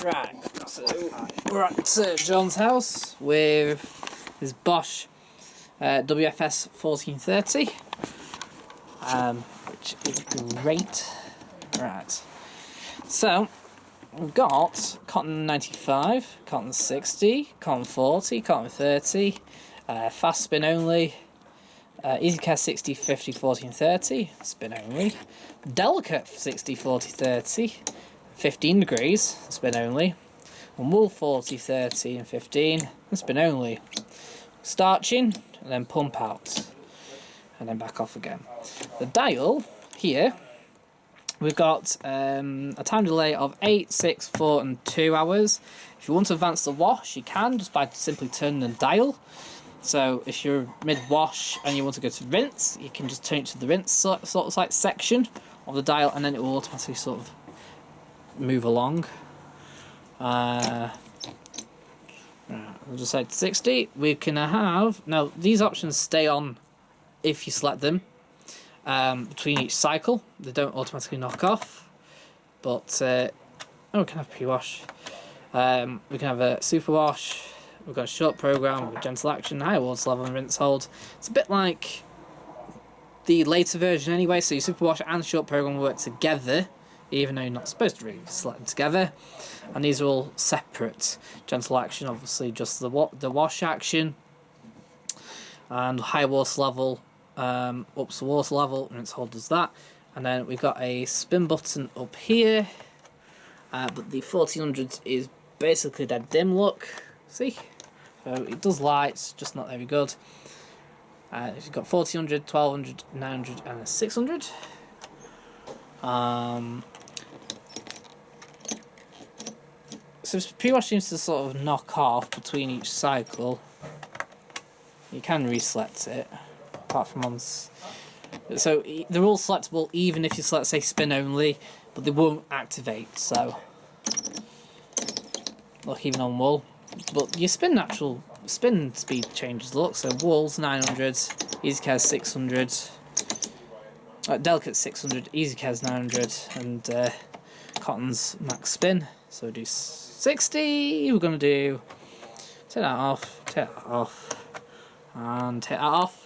Right, so we're at John's house with his Bosch wfs4300, which is great. Right, so we've got cotton 95, cotton 60, cotton 40, cotton 30, fast spin only, easy care 60, 50, 40 and 30, spin only, delicate 60, 40, 30, 15 degrees, spin only, and wool 40, 30 and 15, and spin only. Starching, and then pump out, and then back off again. The dial here, we've got a time delay of 8, 6, 4 and 2 hours. If you want to advance the wash, you can, just by simply turning the dial. So if you're mid-wash and you want to go to rinse, you can just turn it to the rinse sort of like section of the dial, and then it will automatically sort of move along. Right, I'll just say 60. We can have, now these options stay on if you select them between each cycle. They don't automatically knock off, but we can have pre-wash, we can have a super wash, we've got a short program with gentle action, high water level and rinse hold. It's a bit like the later version anyway, so your super wash and short program work together, even though you're not supposed to really select them together. And these are all separate. Gentle action, obviously just the wash action, and high water level ups the water level, and rinse hold does that. And then we've got a spin button up here, but the 1400 is basically that dim look. See, so it does lights, just not very good. You've got 1400, 1200, 900, and a 600. So pre-wash seems to sort of knock off between each cycle. You can reselect it, apart from ones. So they're all selectable, even if you select, say, spin only, but they won't activate. So, look, even on wool. But your natural spin speed changes. Look, so wool's 900, easy care's 600, delicate 600, easy care's 900, and cotton's max spin. So we do 60. We're gonna do take that off, and take that off.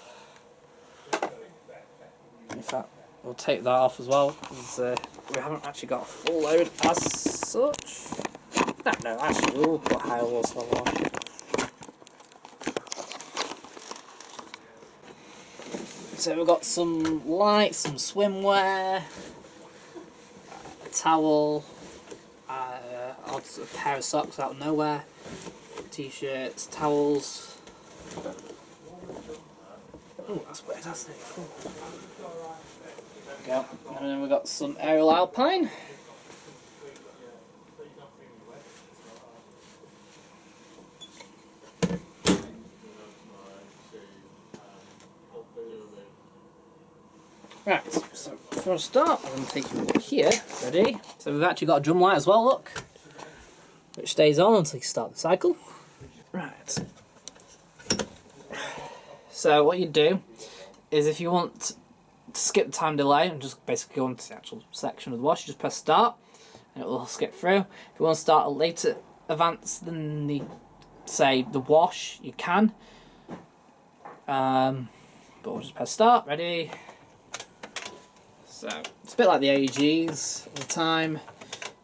In fact, we'll take that off as well, because we haven't actually got a full load as such. No, actually we'll put higher water level on. So we've got some lights, some swimwear, a towel, a pair of socks out of nowhere, t-shirts, towels. Oh, that's weird, that's it. Cool. There we go. And then we've got some aerial alpine. Right, so for a start, I'm going to take you up here, ready? So we've actually got a drum light as well, look, which stays on until you start the cycle. Right. So what you do is, if you want to skip the time delay and just basically go into the actual section of the wash, you just press start and it will skip through. If you want to start a later advance than the, say, the wash, you can. But we'll just press start, ready? So it's a bit like the AEGs at the time,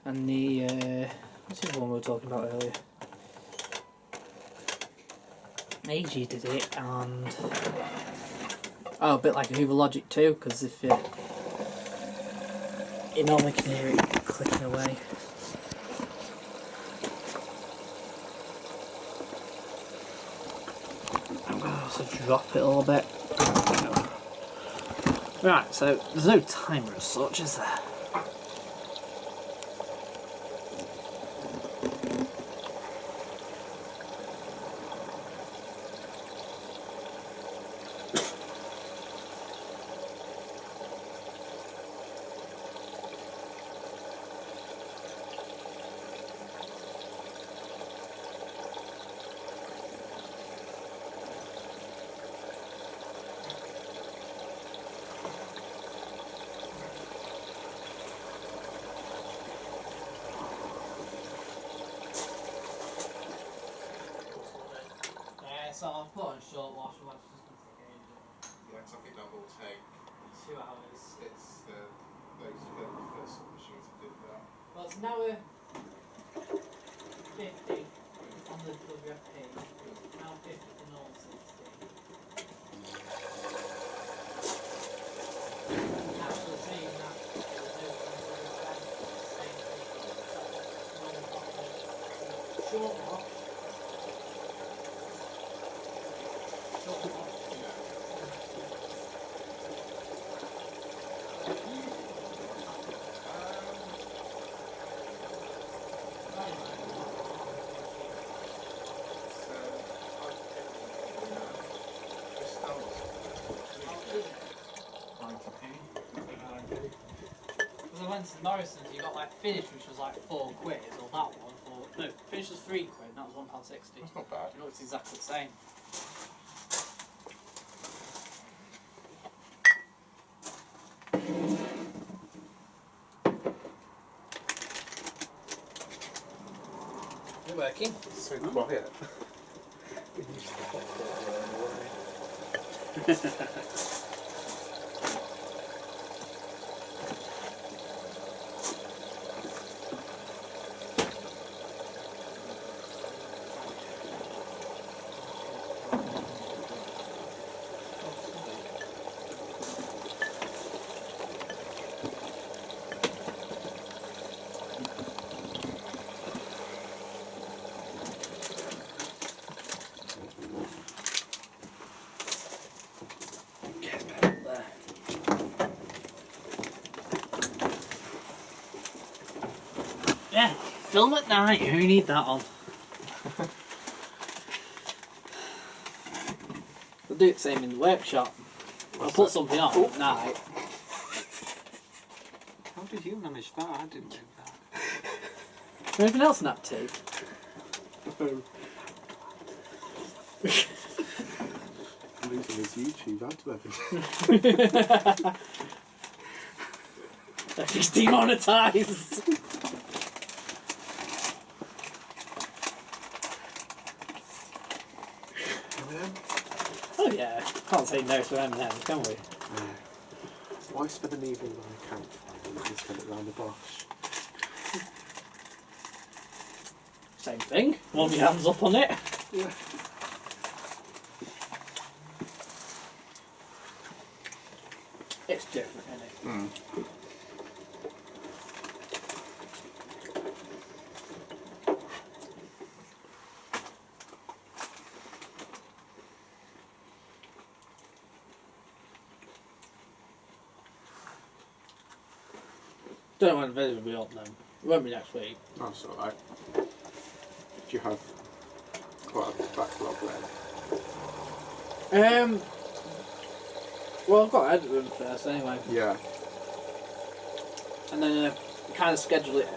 and the what's the other one we were talking about earlier? AEG did it, and a bit like a Hoover Logic too, because if you normally can hear it clicking away. I'm going to also drop it a little bit. Right, so there's no timer as such, is there? so I'll put on short wash, and that's just going to take ages. Yeah, because I think that will take 2 hours. it's those are the first sort of machines that did that. Well, it's now 50 on the WFP, now 50 for normal 60. Actually saying that there's no short wash. Short wash. Because I went to Morrison's, you got like Finish, which was like £4, or that one for no, Finish was £3, and that was £1.60. That's not bad. It looks exactly the same. You're working. So quiet. Yeah, film at night, who need that on? We'll do the same in the workshop. I'll put something on at night. How did you manage that? I didn't do that. Anything else in that too? Losing his YouTube ad revenue. He's demonetised. Oh yeah, can't say no to M&M, can we? No. Why spend an evening on a campfire when you can spend it round the Bosch? Same thing. Warm your hands up on it. Yeah. It's different, isn't it? Mm. Don't know when the video will be up then. It won't be next week. That's alright. Do you have quite a backlog then? Well, I've got to edit them first anyway. Yeah. And then kind of schedule it.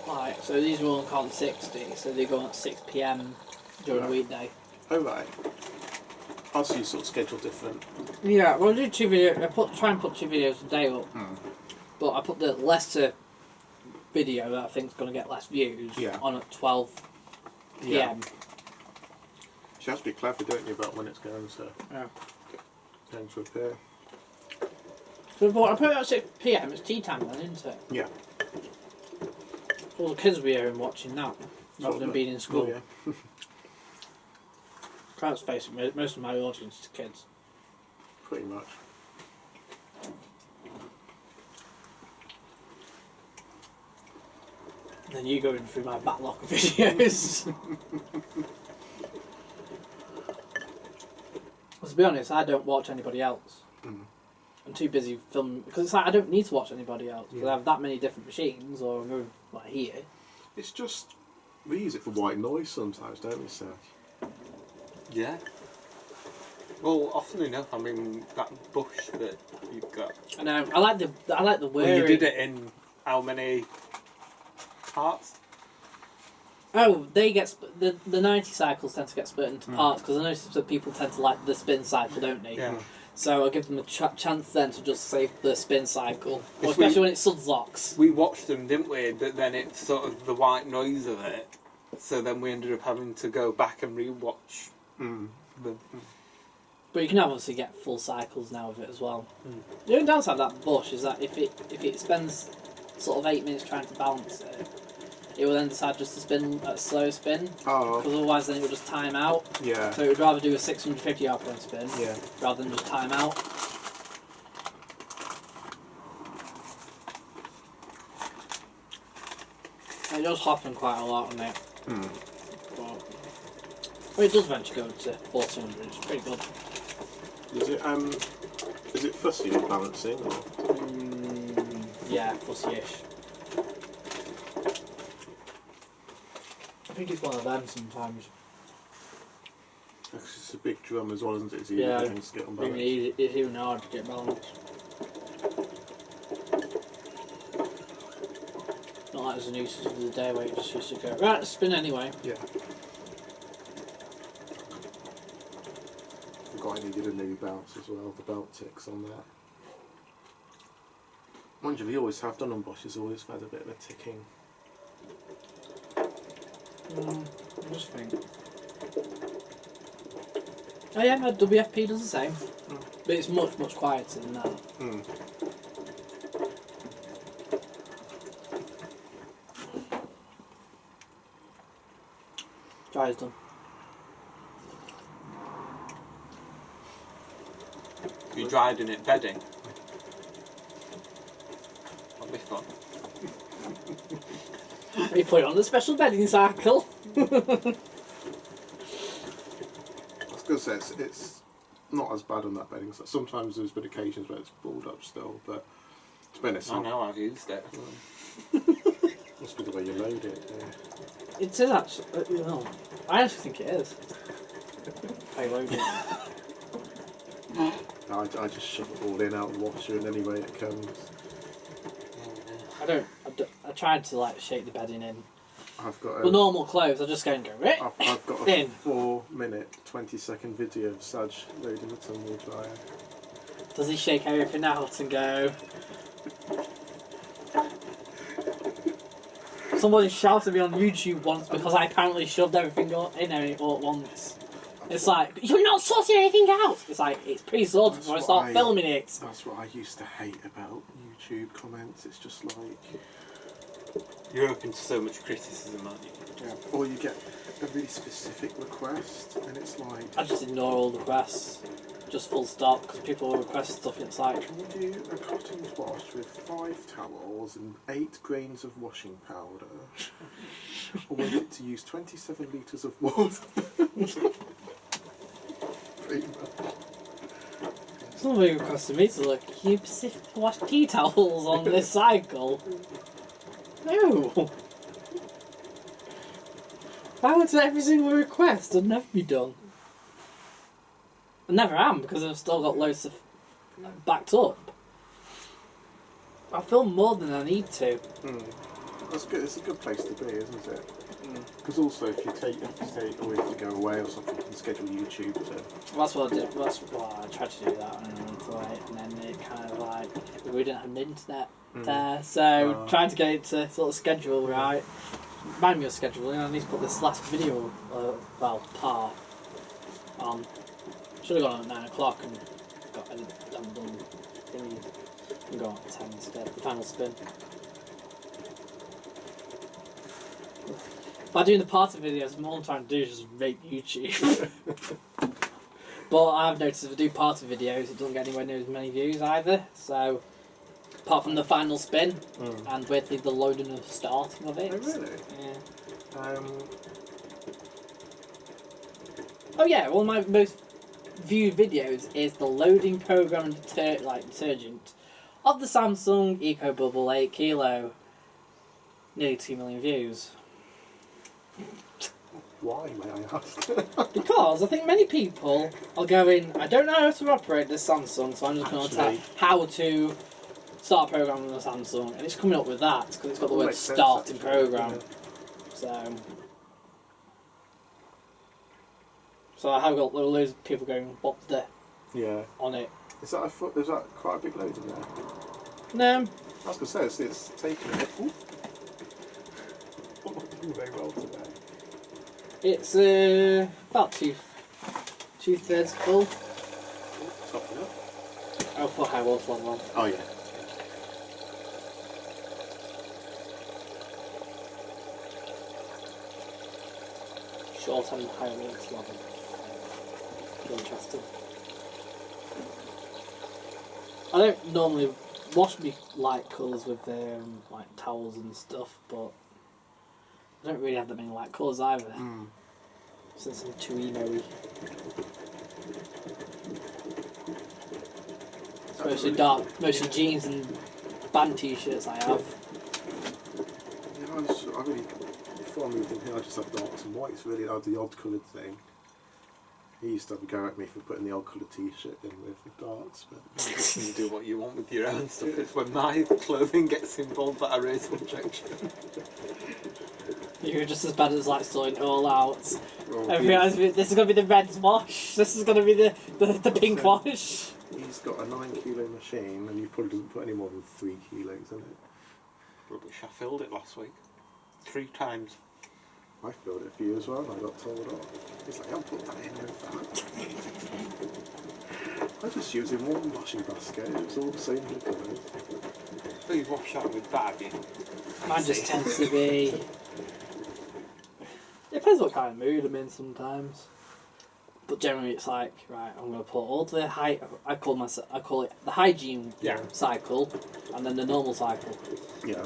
Like, so these are all on 60, so they go on at 6 PM during the weekday. Oh right. I'll see you sort of schedule different. Yeah, well, I do 2 videos. Try and put 2 videos a day up. But I put the lesser video that I think is going to get less views on at 12 PM. Yeah. You have to be clever, don't you, about when it's going to appear. So I thought I put it at 6 PM, it's tea time then, isn't it? Yeah. All the kids will be here and watching that, rather than being in school. Oh, yeah. Let's face it, most of my audience is kids. Pretty much. And then you going through my backlog of videos. To be honest, I don't watch anybody else. I'm too busy filming, because it's like I don't need to watch anybody else, because I have that many different machines, or I'm like here. It's just, we use it for white noise sometimes, don't we, sir? Yeah. Well, often enough, I mean, that bush that you've got. I know. I like the wearing. Well, you did it in how many parts? Oh, they get the 90 cycles tend to get split into parts, because I notice that people tend to like the spin cycle, don't they? Yeah. So I'll give them a chance then to just save the spin cycle, or especially when it's suds-locks. We watched them, didn't we? But then it's sort of the white noise of it. So then we ended up having to go back and re-watch But you can obviously get full cycles now with it as well. The only downside of that Bosch is that if it spends sort of 8 minutes trying to balance it, it will then decide just to spin at a slow spin. Oh. Because otherwise then it will just time out. Yeah. So it would rather do a 650 RPM spin rather than just time out. It does happen quite a lot on it. But it does eventually go to 1400, it's pretty good. Is it fussy with balancing? Or? Yeah, fussy-ish. I think it's one of them sometimes. It's a big drum as well, isn't it? It's Yeah, to get on balance. it's even hard to get balance. Not like there's an usage of the day where you just used to go, right, spin anyway. Yeah. Forgot I needed a new bounce as well, the belt ticks on that. Mind you, we always have done on Bosch, has always had a bit of a ticking. I just think. Oh yeah, my WFP does the same. But it's much, much quieter than that. Dry's done. You dried in it bedding. That'll be fun. We put it on the special bedding cycle. I was going to say, it's not as bad on that bedding. So sometimes there's been occasions where it's balled up still, but to be honest, I know, I've used it. must be the way you load it. Yeah. It is actually, no, I actually think it is. I load it. I just shove it all in out of the washer and any way it comes. I tried to like shake the bedding in. I've got Well, normal clothes, I just go and go, right? I've got a 4-minute, 20-second video of Saj loading the tumble dryer. Does he shake everything out and go? Somebody shouted at me on YouTube once because I apparently shoved everything in it all at once. It's like, you're not sorting anything out! It's like, it's pre-sorted before I start filming it. That's what I used to hate about YouTube comments. It's just like... You're open to so much criticism, aren't you? Yeah. Or you get a really specific request and it's like... I just ignore all the requests. Just full stop, because people will request stuff and it's like... Can you do a cotton wash with 5 towels and 8 grains of washing powder? Or want it to use 27 litres of water? Somebody requested me to look, can you specifically wash tea towels on this cycle? No! Why would every single request would never be done? I never am, because I've still got loads of backed up. I film more than I need to. That's good. It's a good place to be, isn't it? Because also, if you take a week to go away or something, you can schedule YouTube to... Well, that's what I did. I tried to do that, and then it kind of like we didn't have the internet there, so trying to get it to sort of schedule right. Remind me of scheduling. I need to put this last video, part on. Should have gone on at 9 o'clock and got done thingy and gone at 10 instead. The final spin. By doing the party videos, all I'm trying to do is just rape YouTube. But I've noticed if I do party videos, it doesn't get anywhere near as many views either. So, apart from the final spin and weirdly the loading and starting of it. Oh, really? Yeah. Oh yeah, one of my most viewed videos is the loading program detergent of the Samsung Eco Bubble 8 Kilo. Nearly 2 million views. Why, may I ask? Because I think many people are going, I don't know how to operate this Samsung, so I'm just going to type how to start a program on a Samsung, and it's coming up with that because it's got the word start in program. So I have got loads of people going, what the on it. Is that quite a big load in there? No. I was going to say, it's taking it. Not doing very well today. It's about 2/3 full. Top it up. I'll put high water on one. Oh yeah. Short and high water level. Interesting. I don't normally wash me light colours with like towels and stuff, but I don't really have that many light colours either. Since I'm too emo-y. Mostly dark, mostly jeans and band t-shirts I have. Yeah, I really, before I moved in here, I just had darks and whites. Really, I had the odd coloured thing. He used to have a go at me for putting the odd coloured t-shirt in with darks, but You can do what you want with your own stuff. It's when my clothing gets involved that I raise objection. You're just as bad as like sorting it all out. well, This is going to be the red wash, this is going to be the pink wash. he's got a 9 kilo machine and he probably doesn't put any more than 3 kilos in it. Rubbish, I filled it last week. 3 times. I filled it for you as well and I got told off. He's like, I'll put that in with that. I just used in one washing basket, it was all the same colours. So you wash that with that, have you? Mine just tends to be... Depends what kind of mood I'm in sometimes. But generally it's like, right, I'm going to put all the I call it the hygiene cycle and then the normal cycle. Yeah.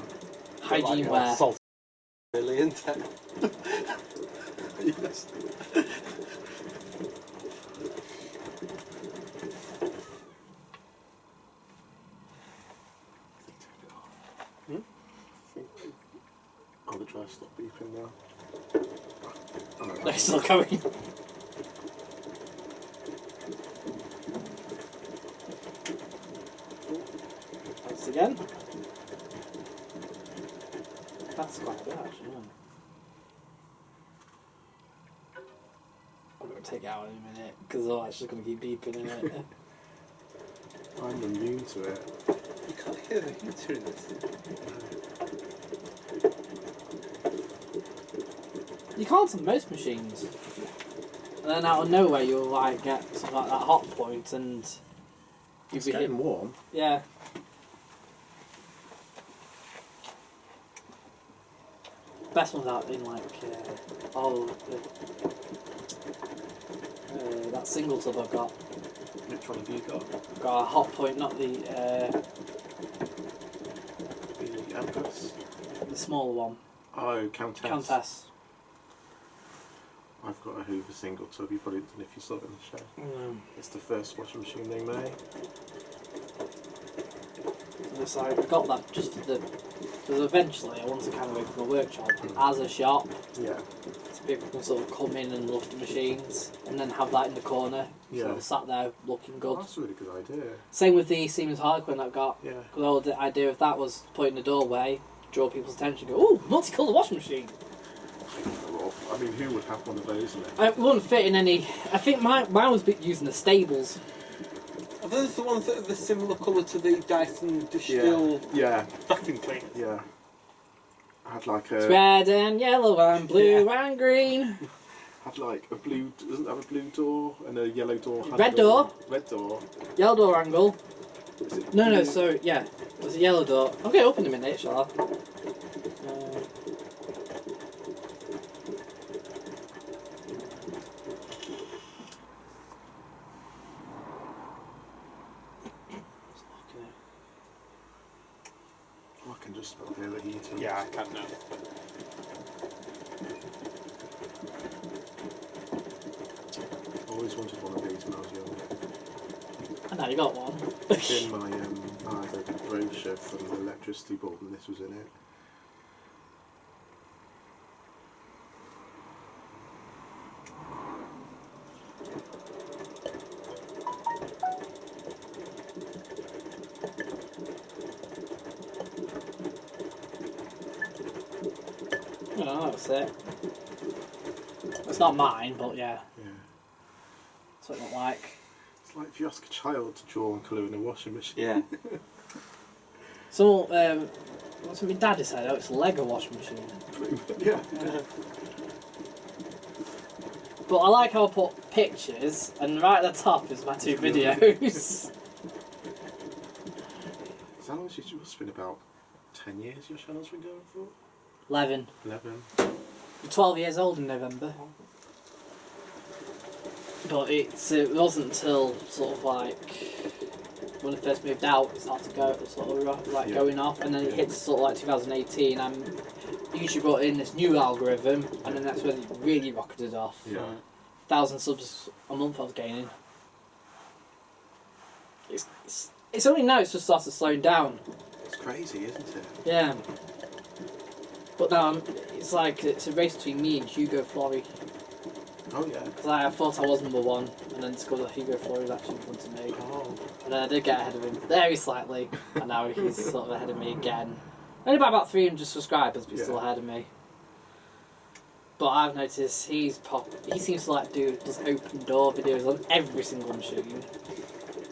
Hygiene like wear. Salt really, isn't it? Yes. Oh, the drive stopped beeping now. Oh, no, They're still going. Once again. That's quite good actually, isn't it? I'm going to take it out in a minute because it's just going to keep beeping in it. I'm immune to it. You can't hear the heater in this thing. You can't on most machines. And then out of nowhere you'll like get something like that hot point and you'll It's be getting hitting. warm. Yeah. Best ones out in like that single tub I've got. Which one have you got? Got a hot point, not the The Empress? smaller one. Oh, Countess. Countess. I've got a Hoover single tub, you probably didn't if you saw it in the show. It's the first washing machine they made. And it's like, I got that just for the... Because eventually I want to kind of open a workshop as a shop. Yeah. So people can sort of come in and look at the machines and then have that in the corner. Yeah. Sort of sat there looking Oh, good. that's a really good idea. Same with the Siemens Harlequin I've got. Yeah. Because the whole idea of that was put in the doorway, draw people's attention, go, ooh, multicolour washing machine. I mean, who would have one of those in it? It wouldn't fit in any... I think mine was used in the stables. Are those the ones that are the similar colour to the Dyson Distill Yeah. vacuum cleaner? Yeah. I had like It's a... red and yellow and blue and green. Had like a blue... Doesn't it have a blue door and a yellow door? Red door. Red door. Yellow door angle. Is it No, blue? so, yeah. It was a yellow door. I'll get it up in a minute, shall I? Oh, I can just about hear the heater. Yeah, I can now. I always wanted one of these when I was young. And now you got one. It's in my I had a brochure from the electricity board and this was in it. Oh, that's it. It's not mine, but yeah. Yeah. That's what it looked like. It's like if you ask a child to draw and colour in a washing machine. Yeah. So, what's what my daddy said? Oh, it's a Lego washing machine. Yeah. But But I like how I put pictures, and right at the top is my 2 videos. How long has it must have been about 10 years your channel's been going for? 11. 11. I'm 12 years old in November. But it wasn't until sort of like when I first moved out it started to go sort of like going off, and then it hit sort of like 2018. YouTube brought in this new algorithm, and then that's when it really rocketed off. Yeah. 1,000 subs a month I was gaining. It's only now it's just started slowing down. It's crazy, isn't it? Yeah. But now it's like it's a race between me and Hugo Flory. Oh yeah. Because I thought I was number 1, and then discovered that Hugo Flory was actually in front of me. Oh. And then I did get ahead of him, very slightly, and now he's sort of ahead of me again. Only by about 300 subscribers, but he's still ahead of me. But I've noticed he seems to like does open door videos on every single machine. And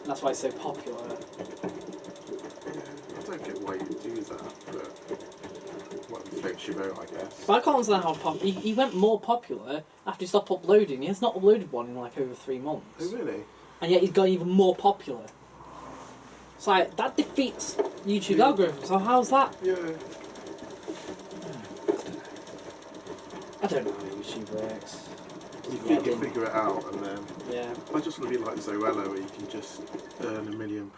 that's why he's so popular. I don't get why you do that, but what floats your boat, I guess. But I can't understand how he went more popular after he stopped uploading. He has not uploaded one in like over 3 months. Oh really? And yet he's got even more popular. It's like, that defeats YouTube algorithm, so how's that? Yeah. I don't know how YouTube works. You figure it out, and then Yeah. I just want to be like Zoella, where you can just earn £1 million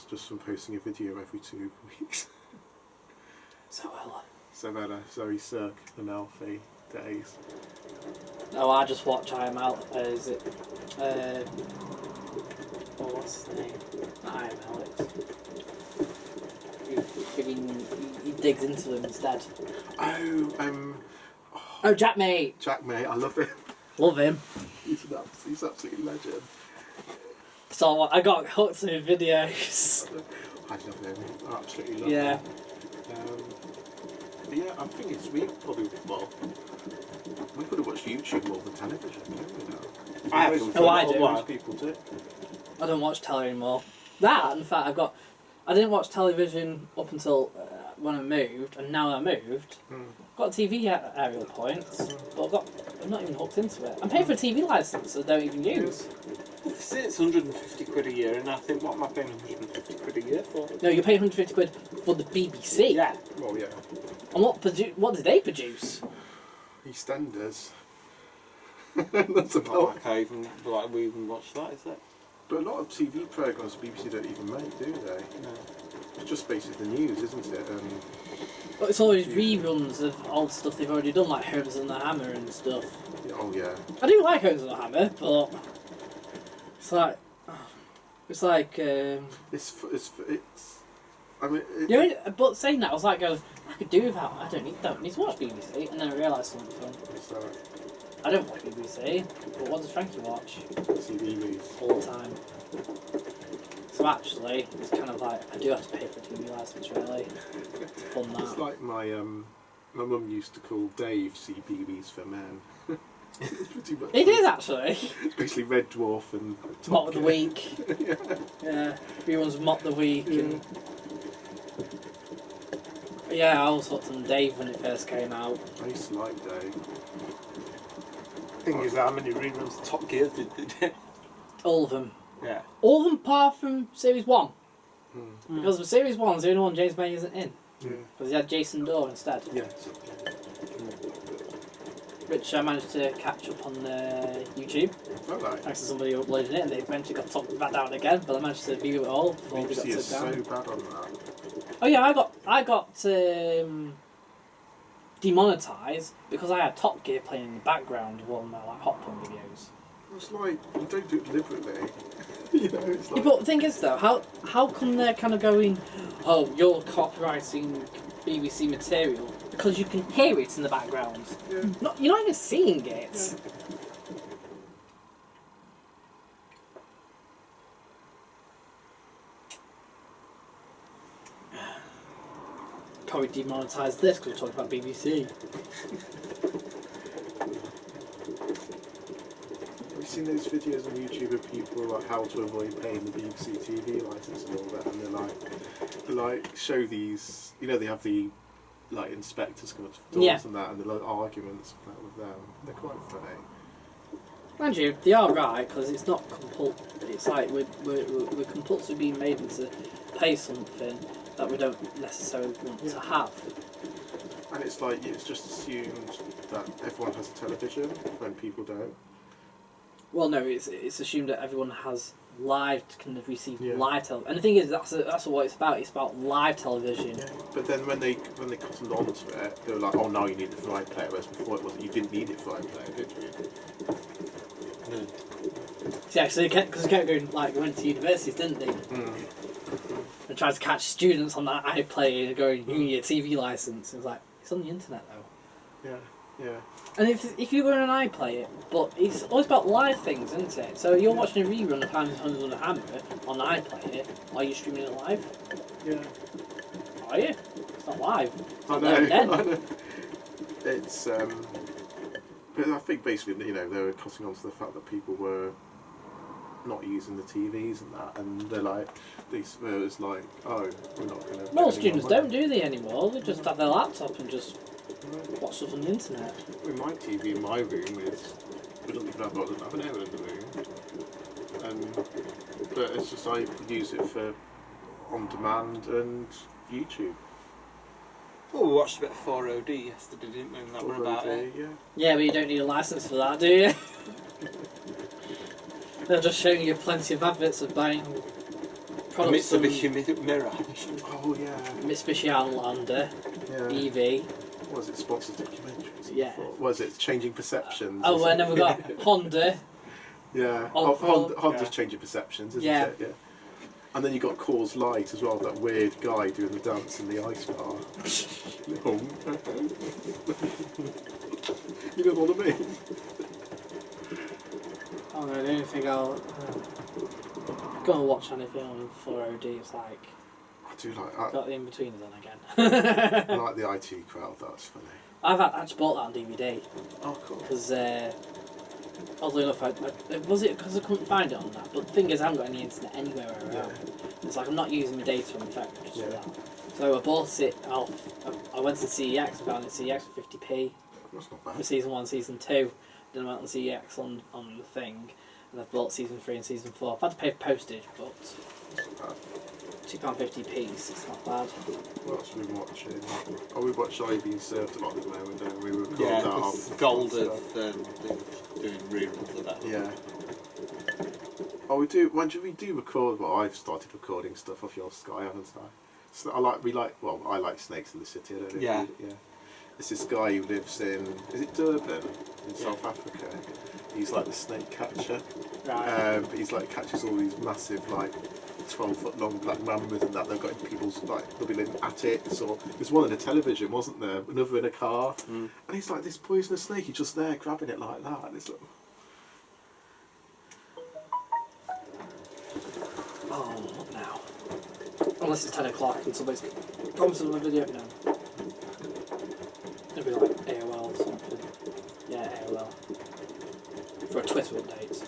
just from posting a video every 2 weeks. Zoella, Zoe Cirque, and Alfie days. No, I just watch I Am Out. Is it? What's his name? I Am Alex. He digs into them instead. Oh, Jack Mate. Jack May, I love him. Love him. He's absolutely legend. So I got hooked to his videos. I love him. I absolutely love him. Yeah. But yeah, I think we could have watched YouTube more than television, don't we now? I have. Oh, I do. Most people do. I don't watch telly anymore. That, in fact, I didn't watch television up until when I moved, and now I moved. I've got a TV aerial points, but I'm not even hooked into it. I'm paying for a TV licence that I don't even use. It's 150 quid a year, and I think, what am I paying 150 quid a year for? No, you're paying 150 quid for the BBC. Yeah. Well, yeah. And what did they produce? EastEnders. That's Not about. like we even watch that, is it? But a lot of TV programmes BBC don't even make, do they? No. It's just basically the news, isn't it? But it's always reruns of old stuff they've already done, like Holmes and the Hammer and stuff. Oh yeah. I do like Holmes and the Hammer, but it's like. I mean. But saying that, I was like, I could do without. I don't need to watch BBC, and then I realised something. So, I don't watch BBC, but what does Frankie watch? CDs. All the time. So actually, it's kind of like I do have to pay for a TV licence, really. It's fun that. It's like my mum used to call Dave CBeebies for men. It's pretty much. It is actually. It's basically Red Dwarf and Mock of the Week. Yeah, everyone's Mock the Week and. Yeah, I was hooked on Dave when it first came out. I used to like Dave. Thing is, how many reruns of Top Gear did they do? All of them. Yeah. All of them apart from Series 1. Because the Series 1's the only one James May isn't in. Because he had Jason Dorr instead. Yes. Which I managed to catch up on YouTube. Alright. Thanks to somebody uploading it, and they eventually got took back down again, but I managed to view it all before we got BBC is took down. so bad on that. Oh yeah, I got demonetised because I had Top Gear playing in the background of one of my like Hot Pun videos. It's like, you don't do it deliberately. You know, it's like... Yeah, but the thing is though, how come they're kind of going, oh, you're copywriting BBC material? Because you can hear it in the background. Yeah. You're not even seeing it. Yeah. Probably demonetise this because we're talking about BBC. Have you seen those videos on YouTube of people like how to avoid paying the BBC TV licence and all that, and they like show these, you know, they have the like inspectors come up to doors and that, and the like, arguments with them. They're quite funny. Mind you, they are right because it's not it's like we're compulsory being made to pay something that we don't necessarily want to have. And it's like it's just assumed that everyone has a television when people don't. Well, no, it's assumed that everyone has can receive Yeah. live television. And the thing is, that's what it's about. It's about live television. Yeah. But then when they cottoned on to it, they were like, oh, now you need it for iPlayer, whereas before it wasn't. You didn't need it for iPlayer, did you? No. Yeah, so because they kept going, like, they went to universities, didn't they? And tried to catch students on that iPlayer going, you need a TV license. It was like, it's on the internet though. Yeah. And if you go on an iPlayer, but it's always about live things, isn't it? So you're watching a rerun of Hammer's on the Hammer on the iPlayer, are you streaming it live? Yeah. Are you? It's not live. I know. I know. It's but I think basically, you know, they were cutting on to the fact that people were not using the TVs and that, and they're like, it was like, oh, we're not going to. Most students don't, do they anymore? They just have their laptop and just watch stuff on the internet. With my TV in my room is, we don't even have an air in the room, but it's just I use it for on demand and YouTube. Well, we watched a bit of 4OD yesterday, didn't we? And that were about it. Yeah. Yeah, but you don't need a license for that, do you? They're just showing you plenty of adverts of buying products. Mitsubishi Mirage. Oh yeah. Mitsubishi Outlander, Yeah. EV. Was it sponsored documentaries? Yeah. Was it Changing Perceptions? Oh, and then we've got Honda. Yeah. Oh, Honda's yeah. Changing Perceptions, isn't Yeah. it? Yeah. And then you got Coors Light as well, that weird guy doing the dance in the ice bar. You know what I mean? Oh no, the only thing I'll go and watch anything on 4OD is like I do like. got the in-betweeners on again. I like the IT crowd. That's funny. I've actually bought that on DVD Oh, cool. because oddly enough, was it because I couldn't find it on that? But the thing is, I haven't got any internet anywhere around. Yeah. It's like I'm not using my data on my phone just Yeah. for that. So I bought it off. I went to CEX, found it CEX for 50p That's not for bad. season 1, season 2. Then I went on CEX on the thing, and I've bought season 3 and season 4. I've had to pay for postage, but That's not bad. £2.50 piece. It's not bad. What else have we been watching? Oh, we watched I Being Served a lot at the moment, don't we? We recorded Yeah, that because on Gold so- have doing reruns of that. Yeah. Oh, we do. When we do record, well, I've started recording stuff off your Sky, haven't I? So I like Snakes in the City. I don't know. if Yeah. you- yeah. It's this guy who lives in, is it Durban, in South Africa? He's like the snake catcher. Right. But he's like catches all these massive, like 12-foot long black mambas and that. They've got in people's, like, they'll be in attics, or there's one in a television, wasn't there? Another in a car. And he's like this poisonous snake. He's just there grabbing it like that. And it's like, Oh, what now? Unless it's 10 o'clock and somebody's commented on the video now. It'll be like AOL or something. Yeah, AOL. For a Twitter update.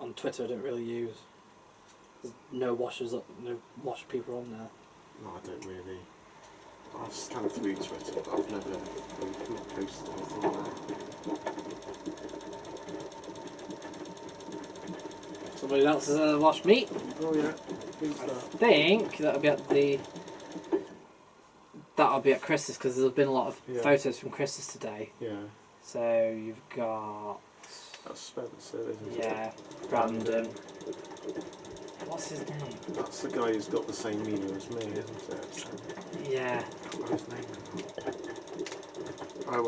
On Twitter I don't really use. There's no wash people on there. no, I don't really. I've scanned through Twitter, but I've never posted anything there. Somebody else has washed meat. Oh yeah. I think that'll be at Chris's because there's been a lot of Yeah. photos from Chris's today. Yeah. So you've got That's Spencer, isn't it? yeah, Brandon. What's his name? That's the guy who's got the same meaning as me, isn't it? Yeah. What's his name? Oh,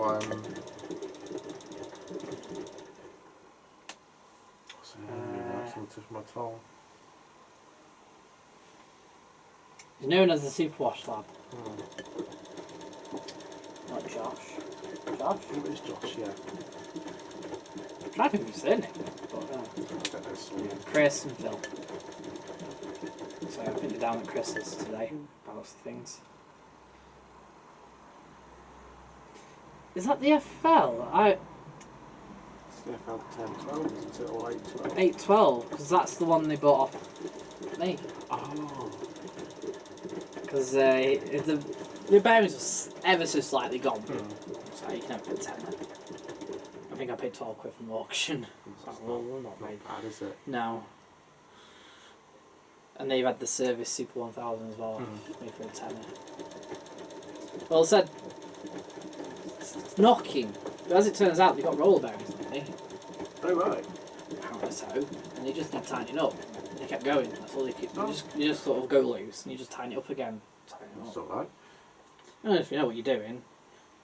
what's his name? That's on the tip of my tongue. He's known as the Superwash Lab. Hmm. Not Josh. Josh? Who is Josh? Yeah. I'm trying to think of his surname. But, I don't know. So, yeah. Chris and Phil. So I think they're down at Chris's today. By lots of things. Is that the FL? It's the FL 1012, isn't it? Or 812? 812, because that's the one they bought off me. Oh. Because the bearings were ever so slightly gone. So you can have a 10. I'm think I paid 12 quid from the auction. That's Well, not made. bad, is it? No. And they've had the service Super 1000 as well, made for a tenner. Well, it said it's knocking, but as it turns out, they've got roller bearings on it. Oh right. Apparently so, and they just need tightening up. And they kept going. That's all they could. You just sort of go loose, and you just tighten it up again. Tighten it That's up. alright. I don't know if you know what you're doing,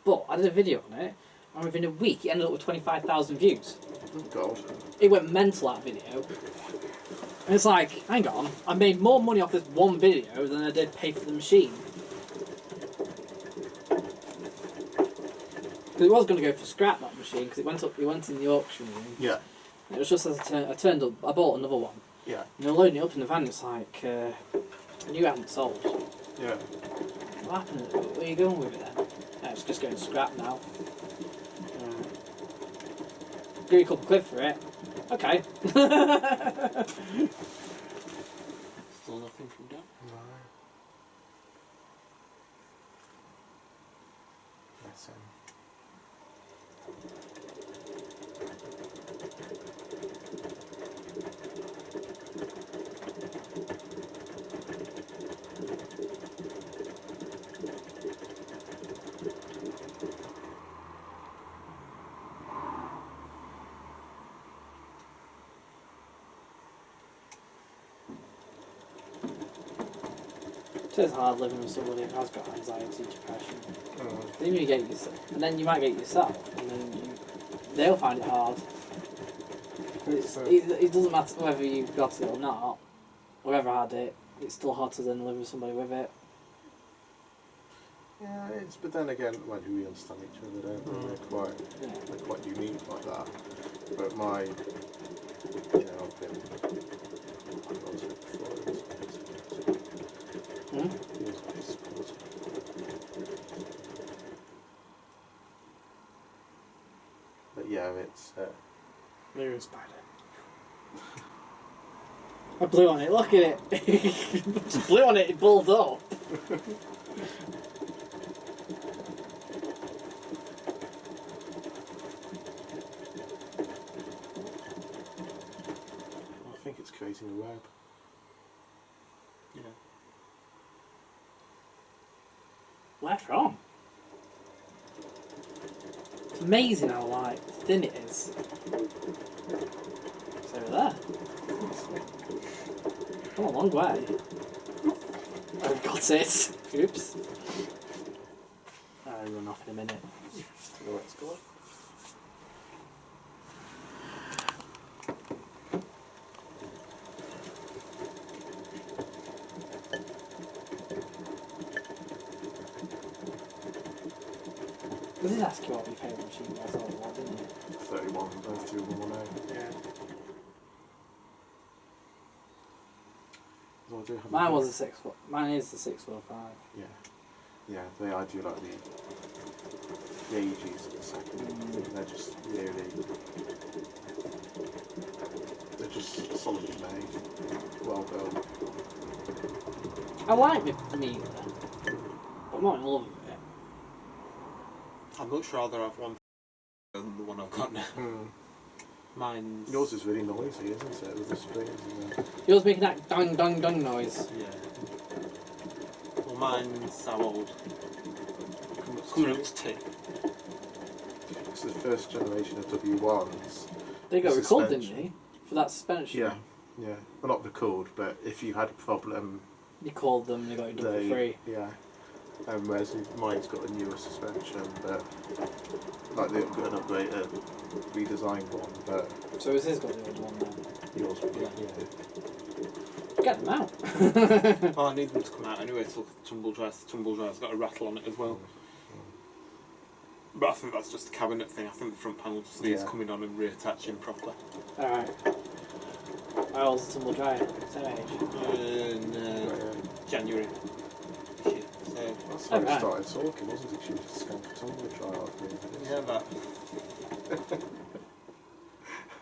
but I did a video on it, and within a week, it ended up with 25,000 views. Oh god. It went mental, that video. And it's like, hang on, I made more money off this one video than I did pay for the machine. Because it was going to go for scrap, that machine, because it went in the auction room. Yeah. It was just as I turned up, I bought another one. Yeah. And they're loading it up in the van, it's like, I knew it hadn't sold. Yeah. What happened? Where are you going with it then? It's just going scrap now. Give you a couple quid for it. Okay. Still nothing from Dan. No. Bless him. It's hard living with somebody who has got anxiety, depression. Then you get yourself, and then you might get it yourself, and then they'll find it hard. It doesn't matter whether you've got it or not, or ever had it. It's still hard to then live with somebody with it. Yeah, it's, but then again, well, we understand each other, don't we? They're quite unique like that. But my, you know, I've been, I've gone through it before. He was very supportive. But yeah, it's. Mirror spider. I blew on it. Look at it. Just blew on it. It balled up. I think it's creating a web. Yeah. Where from? It's amazing how like thin it is. It's over there. Come a long way. I've got it. Oops. I'll run off in a minute. Let's go. I did ask you what your favourite machine was all that, didn't you? 31, 3110. Yeah. So I do have Mine was a 6 foot. Mine is the 645. Yeah. Yeah, I do like the AGs of the second. They're just really, they're just solidly made, well built. I like the Meter, but I'm not in love with it. I'd much rather have one than the one I've got now. Mine's... Yours is really noisy, isn't it, with the springs and the... Yours making that dong dong dong noise. Yeah. Well, mine's how old? Coming up to 2. It's the first generation of W1s. They got recalled, didn't Suspension. they? For that suspension. Yeah, yeah. Well, not recalled, but if you had a problem, You called them and they got it done for free. yeah. Whereas mine's got a newer suspension, but like they've got an upgraded, redesigned one, but So has his got the old one then? yours would be, yeah. Get them out. Well, I need them to come out anyway to look at the tumble dryers. The tumble dryer's got a rattle on it as well. But I think that's just a cabinet thing. I think the front panel just needs coming on and reattaching properly. Alright. How old's the tumble dryer? Same age? In January this year. So, That's how we Alright. started talking, wasn't it? She was just going to tumble dry off me. yeah, but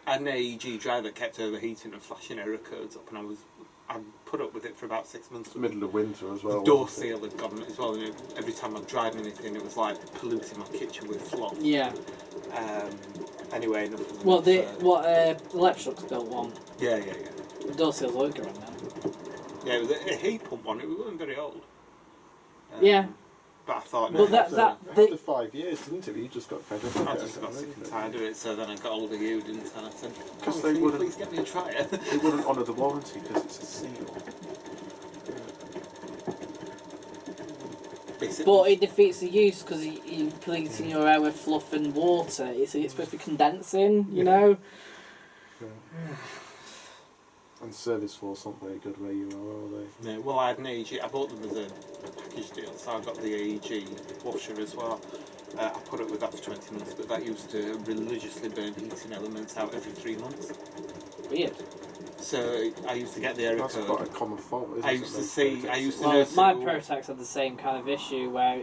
I had an AEG dryer that kept overheating and flashing error codes up, and I put up with it for about 6 months. It's the middle of winter as well. The door wasn't it? seal had gone as well, and every time I dried anything, it was like polluting my kitchen with flop. Yeah. anyway. Nothing Well, else, Electrolux built one. yeah. The door seals won't go on now. Yeah, it was a heat pump one. It wasn't very old. Yeah. But I thought, But no, After 5 years, didn't it? You just got fed up. I just got sick and tired of it, so then I got hold of you, didn't I? I said, Because "Can they you wouldn't- please get me a trial." They wouldn't honour the warranty because it's a seal. But it defeats the use because you're policing your air with fluff and water. It's supposed to be condensing, you know? And service force aren't very good where you are they? No, well, I had an AEG. I bought them as a package deal, so I got the AEG washer as well. I put it with that for 20 months, but that used to religiously burn heating elements out every 3 months. Weird. So I used to get the error That's code. quite a common fault, isn't it? I used to see. I used to Well, know. my Protex had the same kind of issue where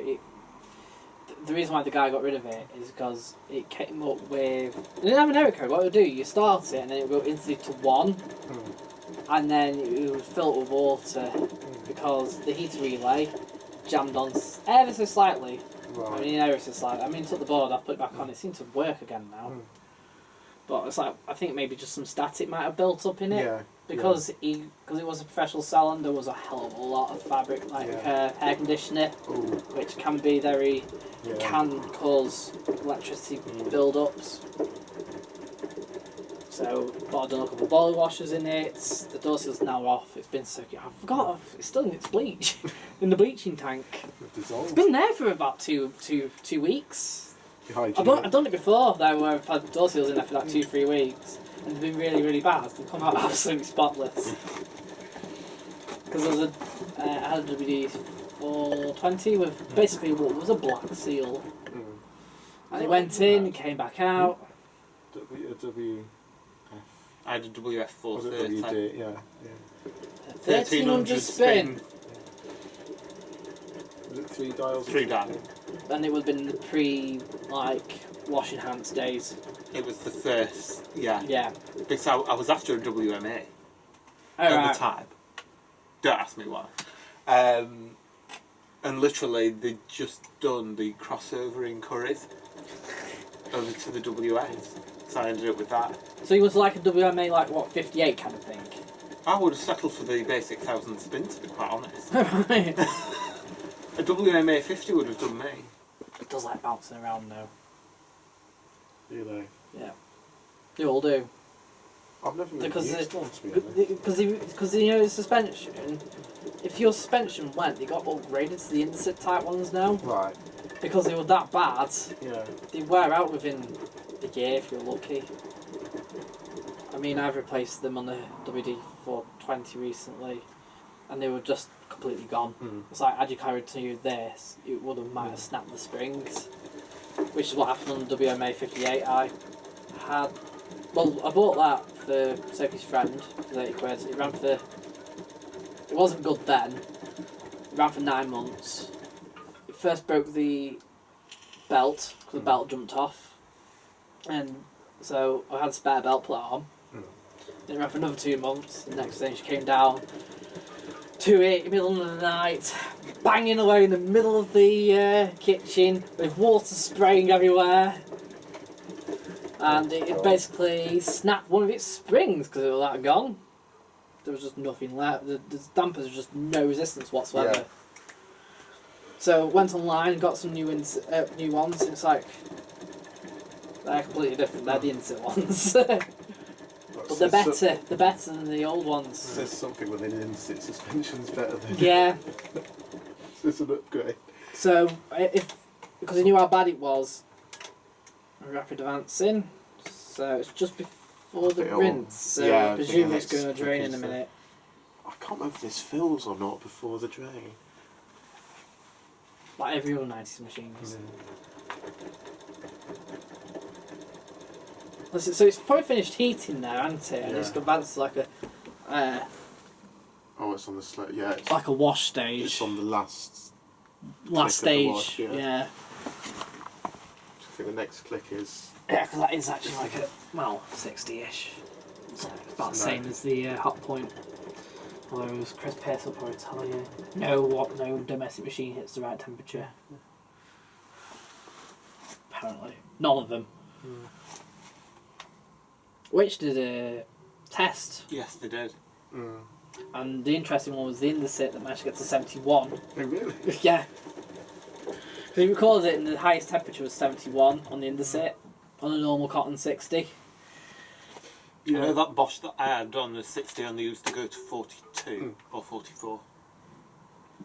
the reason why the guy got rid of it is because it came up with... It didn't have an error code. What it would do, you start it and then it would go instantly to 1, and then it would fill it with water because the heater relay jammed on ever so slightly. Right. I mean, ever so slightly. I mean, took the board off, put it back on. It seemed to work again now. But it's like, I think maybe just some static might have built up in it. Yeah. Because it was a professional salon, there was a hell of a lot of fabric, like air conditioner, which can be very, can cause electricity build-ups. So, but I've done a couple of boiler washers in it. The door seal's now off. It's been so. I forgot. It's still in its bleach, in the bleaching tank. It's been there for about two weeks. I've done it before though, where I've had door seals in there for like 2-3 weeks. And they've been really, really bad. They've come out absolutely spotless. Because there was I had a WD-420 with basically what was a black seal. And it went in, it came back out. I had a wfs4300. Yeah. 1300 spin. Was it 3 dials? 3 dials. And it would have been the wash enhanced days. It was the first, yeah. Yeah. Because I was after a WMA Oh, at right. the time. Don't ask me why. And literally, they'd just done the crossover in Curry's over to the WS. So I ended up with that. So it was like a WMA, 58 kind of thing? I would have settled for the basic 1000 spin, to be quite honest. Right. A WMA 50 would have done me. It does like bouncing around though. Do they? Yeah. They all do. I've never really Because used one, to be honest. Because you know the suspension, if your suspension went, they got upgraded to the insert type ones now. Right. Because they were that bad, Yeah. they wear out within a year if you're lucky. I mean, I've replaced them on the WD-420 recently, and they were just completely gone. It's like, had you carried to this, it would have might have snapped the springs, which is what happened on the WMA 58. I bought that for Sophie's friend for 30 quid. It ran for, it wasn't good then. It ran for 9 months. It first broke the belt because the belt jumped off, and so I had a spare belt put on. Then it ran for another 2 months. The next thing she came down to it in the middle of the night, banging away in the middle of the kitchen with water spraying everywhere, and it basically snapped one of its springs because it was that gone. There was just nothing left. The dampers were just no resistance whatsoever. Yeah. So went online, got some new ones. It's like they're completely different. They're the insert ones. But they're better. They're better than the old ones. There's something within instant suspension's better than. Yeah. It's an upgrade. So because he knew how bad it was, rapid advancing. So it's just before the rinse. So I presume it's going to drain in a minute. I can't remember if this fills or not before the drain. Like every other 90s machine is. Listen, so it's probably finished heating now, hasn't it? And it's advanced to like a. Oh, it's on the slope. Yeah, it's like a wash stage. It's on the last stage. Wash, yeah. I think the next click is. Yeah, because that is actually like a 60-ish. So it's about the same as the hot point. Although as Chris Pearce will probably tell you, no domestic machine hits the right temperature. Apparently, none of them. which did a test, Yes, they did. and the interesting one was the Indesit that managed to get to 71. Oh, really? Yeah. He recorded it, and the highest temperature was 71 on the Indesit, on a normal cotton 60. You know that Bosch that I had on the 60 only used to go to 42 or 44.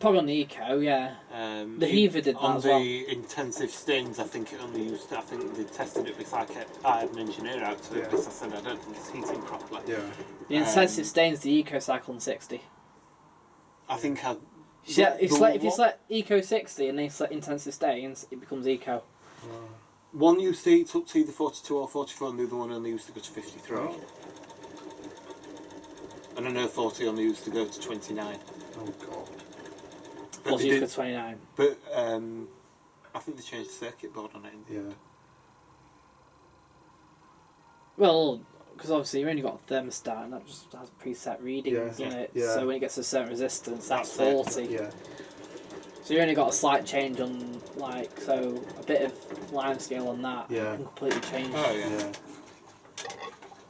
Probably on the Eco, yeah. The Heaver did that on as well. the intensive stains, I think it only used. I think they tested it before I had an engineer out to it because I said I don't think it's heating properly. Yeah. The intensive stains the Eco cycle on 60. I think I. Yeah, if you select Eco 60 and then you select intensive stains, it becomes Eco. One used to heat up to either 42 or 44, and the other one only used to go to 53. Oh. And I know 40 only used to go to 29. Oh, God. But Plus they Eco did- 29. But I think they changed the circuit board on it. Yeah. Well, because obviously you've only got a thermostat and that just has preset readings Yeah. in it. Yeah. So when it gets to a certain resistance, that's That's it. 40. Yeah. So you only got a slight change on, like, so a bit of line scale on that. Yeah. Can completely change. Oh yeah. Yeah.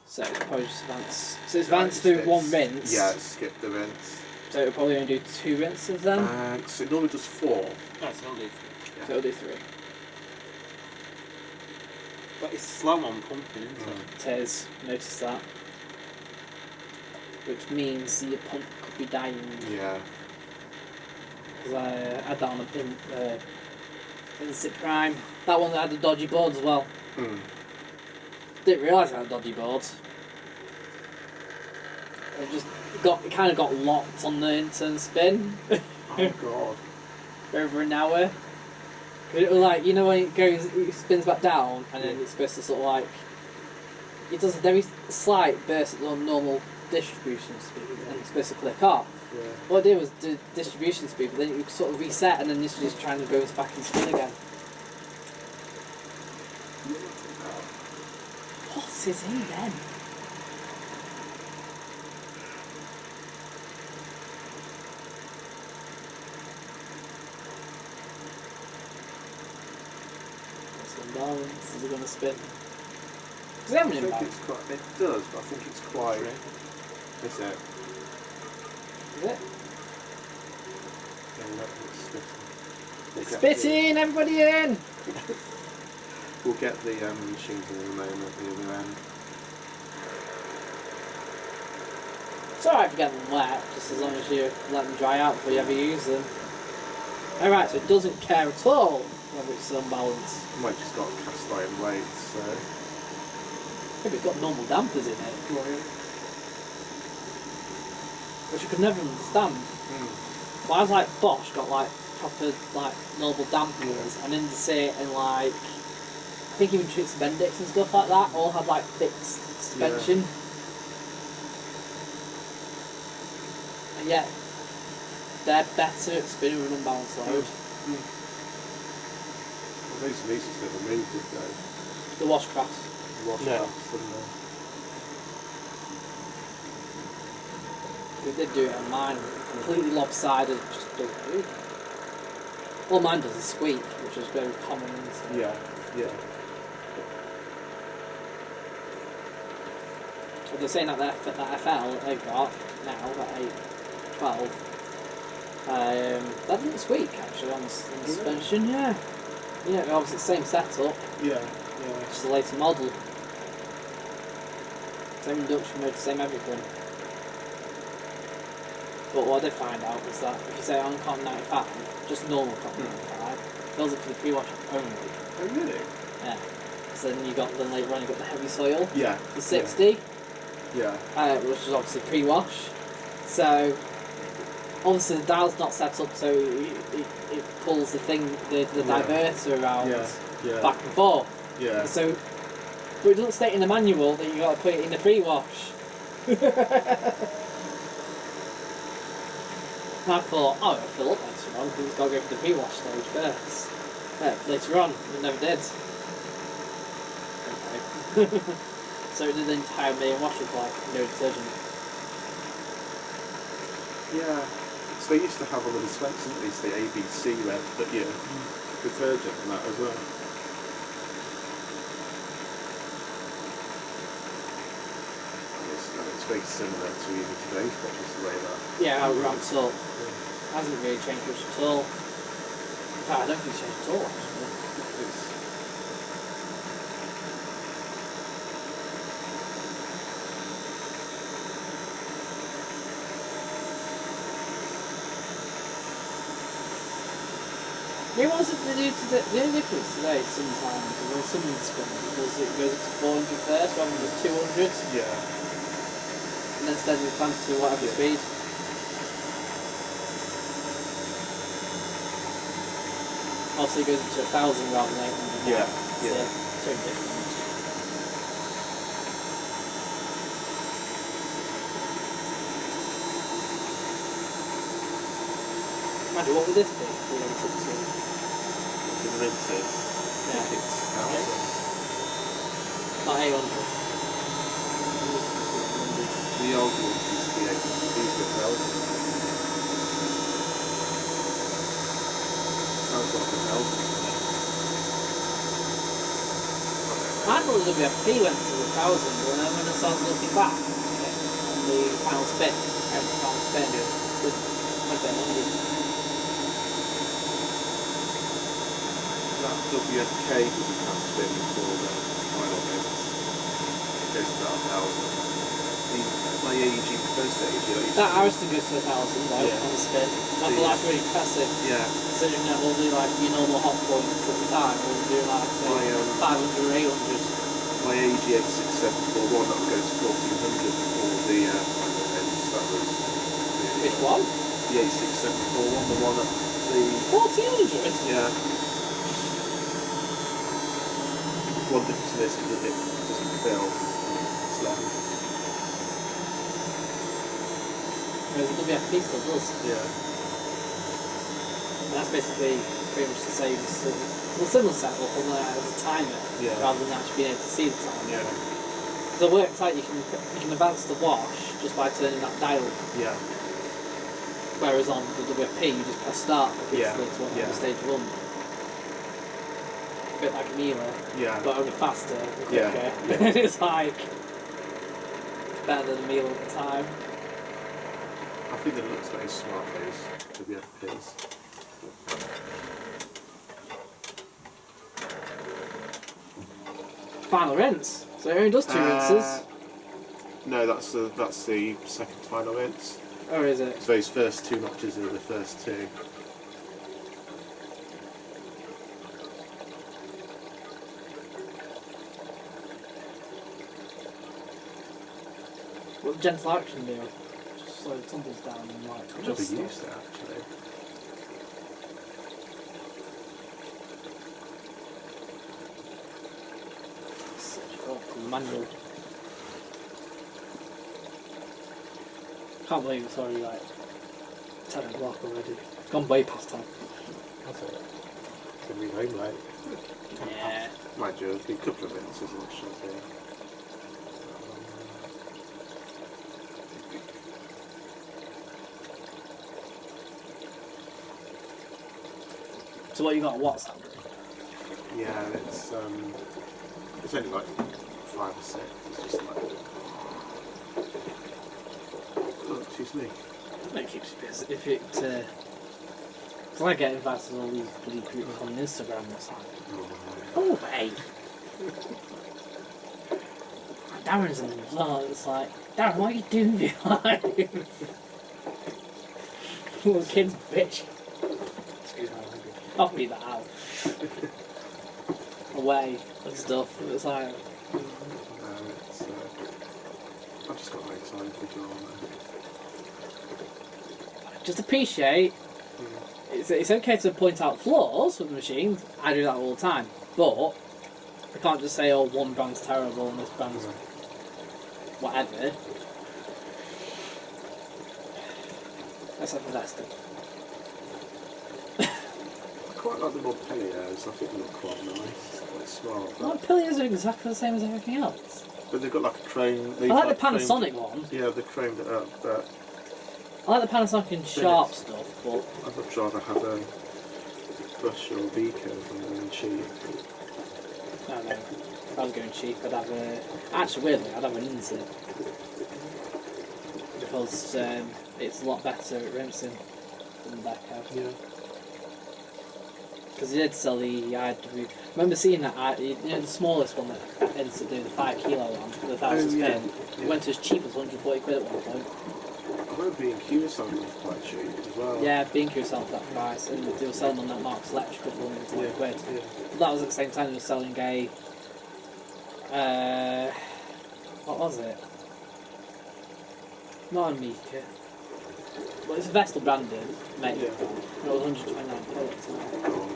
So it's probably just advanced. So it's advanced through one rinse. Yeah, skip the rinse. So it'll probably only do 2 rinses then. So it normally does 4. That's only. So it'll do 3. But it's slow on pumping, isn't it? It is. Notice that. Which means your pump could be dying. Yeah. Because I had that on in the Sit Prime. That one that had the dodgy board as well. Didn't realise it had dodgy boards. It kind of got locked on the intern spin Oh, God. for over an hour. It was like, you know when it spins back down and then it's supposed to sort of like, it does a very slight burst at the normal distribution speed and it's supposed to click off. Yeah. What I did was the distribution speed, but then it would sort of reset and then this was just trying to go back and spin again. What is he then? Imbalance, is it going to spin? Does it have I an think imbalance? it's quite. It does, but I think it's quite. Is it? Is it? Yeah, no, it's spitting. It's spitting! Everybody in! We'll get the machines in a moment at the other end. It's alright if you get them wet, just as long as you let them dry out before you ever use them. Alright, so it doesn't care at all whether it's unbalanced. I might just got cast iron weights, so. Maybe it's got normal dampers in it, which you could never understand. Why has like Bosch got like proper like normal dampers and Indesit and like I think even Tricks Bendix and stuff like that all have like fixed suspension. And yet they're better at spinning with an unbalanced load. Well, those leases never moved, did they? The washcrafts. Washcrafts, They did do it on mine, completely lopsided, just doesn't move. All mine does is squeak, which is very common. So. Yeah, yeah. But they're saying that that FL that they've got now, that 812, that didn't squeak actually on the suspension, yeah. Yeah, obviously it's the same setup, Yeah, just the later model. Same induction mode, same everything. But what I did find out was that if you say on Cotton 95, just normal Cotton 95, fills it for the pre-wash only. Oh, really? Yeah. So then later on you got the heavy soil, Yeah. the 60, Yeah. which is obviously pre-wash. So obviously the dial's not set up so it pulls the diverter around Yeah. back and forth. Yeah. So, but it doesn't state in the manual that you got to put it in the pre-wash. And I thought, oh, it'll fill up later on because it's got to go for the pre-wash stage first. Later on, it never did. Okay. So it did the entire main wash with like no detergent. Yeah. So they used to have on the dispenser, didn't they? Say ABC red, but yeah, detergent and that as well. very similar to even today's watches, the way that. Yeah, how it ramps up. Hasn't really changed much at all. In fact, I don't think it's changed at all, actually. It's, Maybe what was it they do today? The only difference today sometimes is when someone's spinning because it goes up to 400 first rather than just 200, yeah. and then instead it plans to whatever Yeah. speed. Also, it goes up to 1,000 rather than 800. Yeah, So, yeah. it's very different. Imagine, what would this be? For them to The rinses. Yeah. It's not 800. the old ones used to be 800, these were 1,000. Sounds like 1,000. I thought the WFP went to 1,000, but then when I started looking back on the final spin, every final spin, it went to 100. That WFK doesn't have spin for the final bits. It goes to about 1,000. My AEG first stage, That Ariston goes to 1,000 though, Yeah. on the spin. That's really impressive. yeah. Considering that we'll do like your normal hot points at the time, we'll do like say My, 500 or 800. My AEG 86741 that goes to 1,400 for the final bits. That was really Which one? The 86741, the one at the 1,400? yeah. One difference in this is that it doesn't fill slow. Whereas the WFP still does. Yeah. And that's basically pretty much the same as similar setup, although as a timer, Yeah. rather than actually being able to see the time. Yeah. Because it works out, you can advance the wash just by turning that dial. Yeah. Whereas on the WFP, you just press start Yeah. basically to whatever Yeah. stage you want. A bit like Mila, Yeah. but only faster and Yeah. quicker. Yeah. It's like better than Mila at the time. I think that looks very smart, those WFPs. Final rinse. So it only does two rinses. No, that's the second final rinse. Or is it? So those first two notches are the first two. What gentle action do? Just slow the tumbles down and like I've never adjust used stuff. that actually. Oh, the manual. Can't believe it's already like 10 o'clock already. It's gone way past 10. That's it. It's gonna be home late. Yeah. Mind you, it'll be a couple of minutes, isn't it? Should be. So what you got on WhatsApp? Yeah, it's only like 5 or 6. It's just like. Oh, excuse me. It keeps you busy. If it, cause I get invited to all these bloody groups on Instagram. It's like, oh hey. Darren's in them as well. It's like, Darren, what are you doing behind? Little kid's bitch. Excuse me, I'm hungry. I'll read that out. Away and stuff. It's like, It's, I've just got no time for drama. just appreciate. It's okay to point out flaws with the machines. I do that all the time. But I can't just say, oh, one brand's terrible and this brand's whatever. Except for Veston. I quite like the more Pelios. I think they look quite nice. Quite smart. Well, Pilios are exactly the same as everything else. But they've got like a chrome. I like the Panasonic one. Yeah, they've chromed it up, but I like the Panasonic and sharp stuff, but I'd much rather have a brush or a beaker than cheap. I don't know. If I was going cheap, I'd have a. Actually, weirdly, I'd have an insert. because it's a lot better at rinsing than Beko. Yeah. Because he did sell the I remember seeing that, you know, the smallest one that ended up doing the 5 kilo one, the 1,000 spin. yeah. It went to as cheap as 140 quid at one point. I remember B&Q selling them quite cheap as well. Yeah, B&Q sold for that price, and they were selling on that Marks Electrical for 140 quid. Yeah. But that was at the same time they were selling a. What was it? Not a Mika. Well, it's Vestal branded, mate. Yeah. It was 129 quid.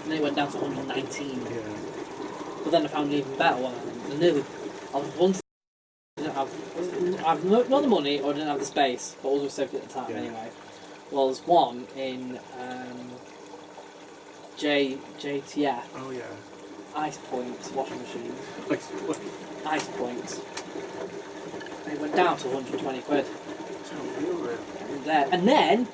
And then it went down to 119. Yeah. But then I found an even better one. And nearly, I was wanting. I've not the money or didn't have the space, but was saved at the time anyway. Well, there's one in JTF. Oh yeah. Ice Point washing machine. Ice Point. And it went down to 120 quid. And then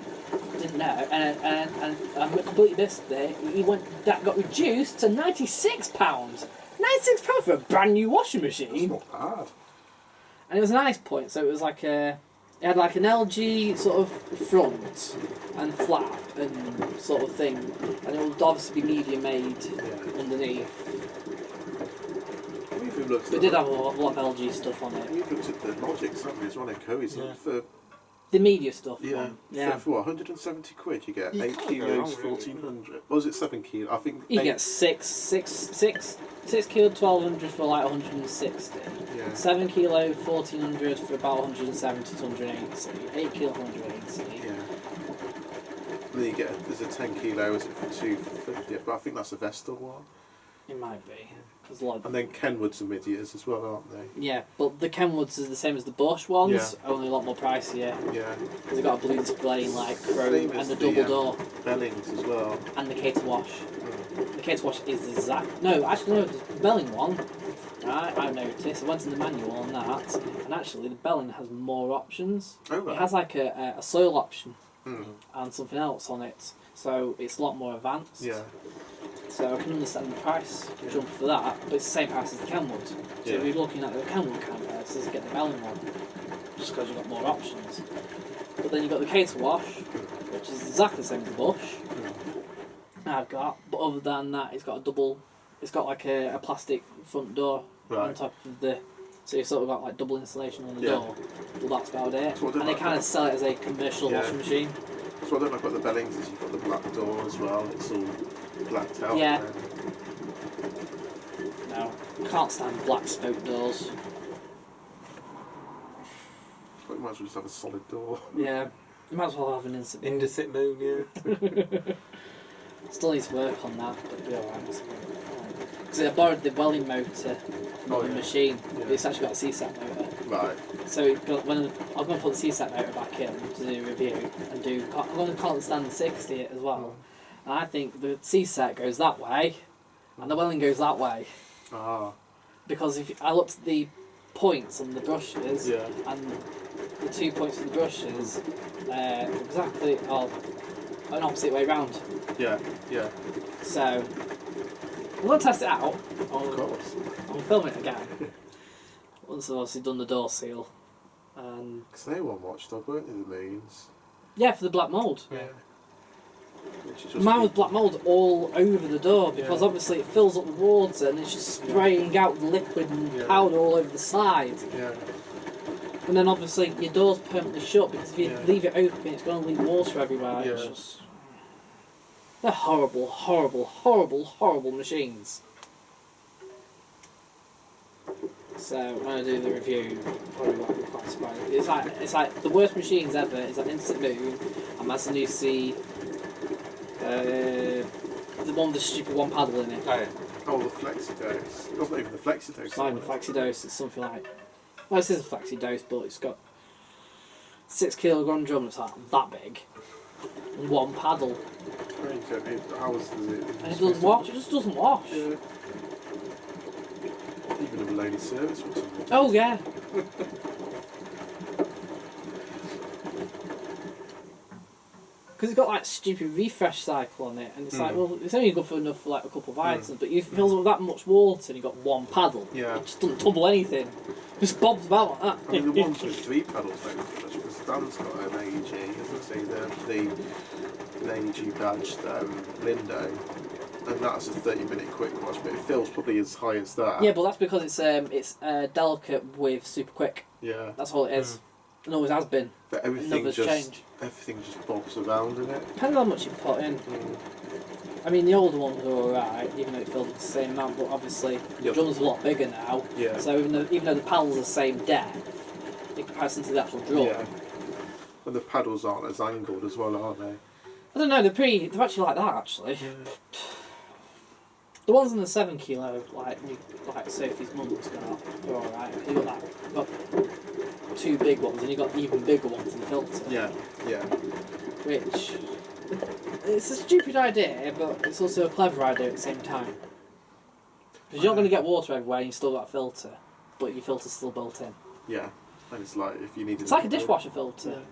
didn't know, and I completely missed it. That got reduced to £96. £96 for a brand new washing machine. It's not bad. And it was an Ice Point, so it was like it had like an LG sort of front and flap and sort of thing, and it would obviously be media made underneath. We've looked But it did have a lot of LG stuff on it. We've looked at the Logics, haven't we? It's one of Coe's for The media stuff. yeah. Yeah. For what, 170 quid you get You 8 can't go kilos, wrong, really. 1400. Or was it 7 kilos? I think You 8, get 6 kilo 1200 for like 160. yeah. 7 kilo 1400 for about 170 to 180. 8 kilo for 180. Yeah. And then you get there's a 10 kilo, is it for 250? But I think that's a Vestal one. It might be. There's a lot. And then Kenwood's and Midias as well, aren't they? Yeah, but the Kenwoods are the same as the Bosch ones, Yeah. only a lot more pricier. Yeah. Because they've got a blue display in like chrome Same and as a the, double door Bellings as well. and the Cater wash. Yeah. The Cater wash is the exact. No, actually, no, the Belling one. Right, I noticed. I went in the manual on that, and actually, the Belling has more options. Oh, right. It has like a soil option Mm. and something else on it, so it's a lot more advanced. Yeah. So I can understand the price jump for that, but it's the same price as the Kenwood. So Yeah. if you're looking at the Kenwood prices, get the Belling one, just because you've got more options. But then you've got the Cater wash, which is exactly the same as the Bosch. I've got, but other than that, it's got like a plastic front door on Right. top of the. So you've sort of got like double insulation on the Yeah. door. Well, that's about it. So what And they like kind of sell it as a commercial Yeah. washing machine. So what I don't like about the Bellings is you've got the black door as well. It's all blacked out. Yeah. there. No, can't stand black spoke doors. But you might as well just have a solid door. Yeah, you might as well have an instant. Indesit moon, yeah. Still need to work on that, but it'll be alright. Because I borrowed the Welling motor from Oh, the yeah. machine. Yeah. It's actually got a C-set motor. Right. So when I'm going to put the C-set motor back in to do a review and I'm going to can't stand the 60 as well. And I think the C-set goes that way and the Welling goes that way. Ah. Because if I looked at the points on the brushes Yeah. and the 2 points on the brushes exactly an opposite way round. Yeah. Yeah. So I'm going to test it out. Of course. I'll film it again. Once I've obviously done the door seal. And Because they were on Watchdog, weren't they, the Moons? yeah, for the black mould. Yeah. Which is just Mine was black mould all over the door because Yeah. obviously it fills up with water and it's just spraying out liquid and Yeah. powder all over the side. Yeah. And then obviously your door's permanently shut because if you Yeah. leave it open it's going to leak water everywhere. It's Yeah. just... They're horrible, horrible, horrible, horrible machines. So when I do the review, probably won't be quite surprised. It's like the worst machines ever. It's like Instant Moon and Masanusi, the one with the stupid one paddle in it. Oh, yeah. Oh, the Flexidose. It wasn't even the Flexidose. It's not even a Flexidose. It's something like, well, this is a Flexidose, but it's got 6 kilogram drum. It's like that big, and one paddle, How does it? and it doesn't wash. It just doesn't wash. Yeah. Even a lady service or something. Oh yeah. Because it's got like stupid refresh cycle on it, and it's like, well, it's only good for enough for like a couple of items, but you fill it with that much water and you've got one paddle. Yeah. It just doesn't tumble anything. Just bobs about like I that. mean, the ones with 3 pedals don't much because Dan's got an AEG, as I say, the AEG badged window, and that's a 30-minute quick wash, but it feels probably as high as that. Yeah, but that's because it's delicate with super quick. Yeah. That's all it is. And always has been. But everything just bobs around in it. Depends on how much you put in. I mean, the older ones are alright, even though it filled the same amount, but obviously the drum's a lot bigger now. Yeah. So even though the paddles are the same depth, in comparison to the actual drum. Yeah. And the paddles aren't as angled as well, are they? I don't know, they're actually like that, actually. Yeah. The ones in the 7 kilo, like Sophie's mum's got, are alright. You got two big ones, and you got even bigger ones in the filter. Yeah, yeah. Which, it's a stupid idea, but it's also a clever idea at the same time. Because you're not going to get water everywhere, and you still got a filter, but your filter's still built in. Yeah, and it's like if you need. It's like a dishwasher filter. Yeah.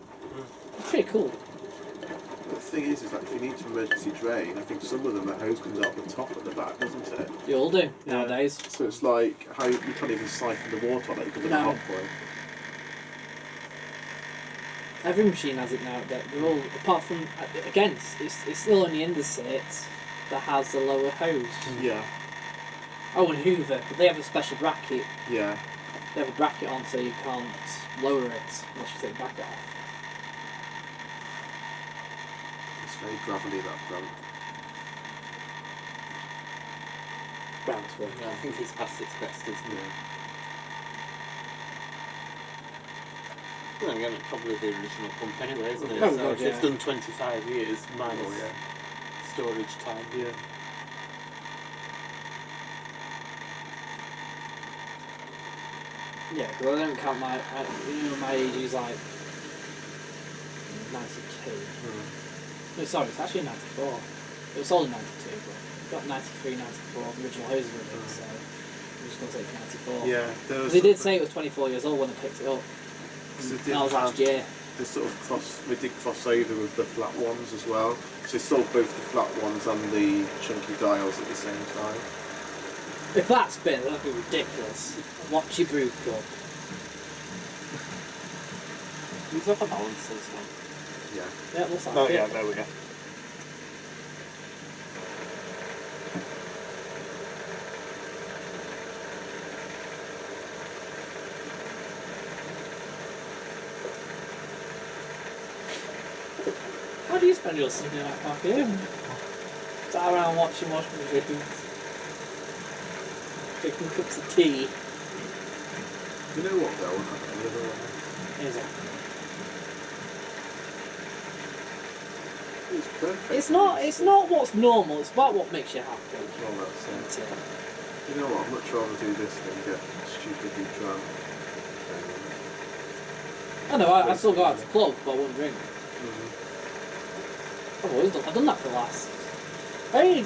It's pretty cool. But the thing is like if you need to emergency drain, I think some of them the hose comes out the top at the back, doesn't it? You all do nowadays. So it's like how you can't even siphon the water on it because of the hot point. Every machine has it now. They're all, apart from, again, it's still only Indesit that has the lower hose. Yeah. Oh, and Hoover, but they have a special bracket. Yeah. They have a bracket on so you can't lower it unless you take the bracket off. It's very gravelly, that front. Round's work. Yeah, I think it's past its best, isn't it? Well, again, it's probably the original pump anyway, isn't it? Oh, so God, if it's done 25 years, minus storage time. Yeah. Yeah, because I don't count my, my age is like 92. No, sorry, it's actually 94. It was sold in 92, but it got 93, 94, the original hose were in, so I'm just going to say 94. Yeah. They did say it was 24 years old when I picked it up. That was last year. They sort of we did cross over with the flat ones as well. So they sold both the flat ones and the chunky dials at the same time. If that's been, that'd be ridiculous. Watch your brew club. We have a balance as well. Yeah. Yeah, what's that? Oh yeah, there we go. How do you spend your Sunday night, Matthew? Sat around watching movies, drinking cups of tea. You know what though? The other one. Is it? It's perfect. It's not what's normal, it's about what makes you happy. Well, that's Isn't it? You know what? I'd much rather do this than get stupidly drunk. I know, I still go out to clubs, but I wouldn't drink. I've done that for the last. I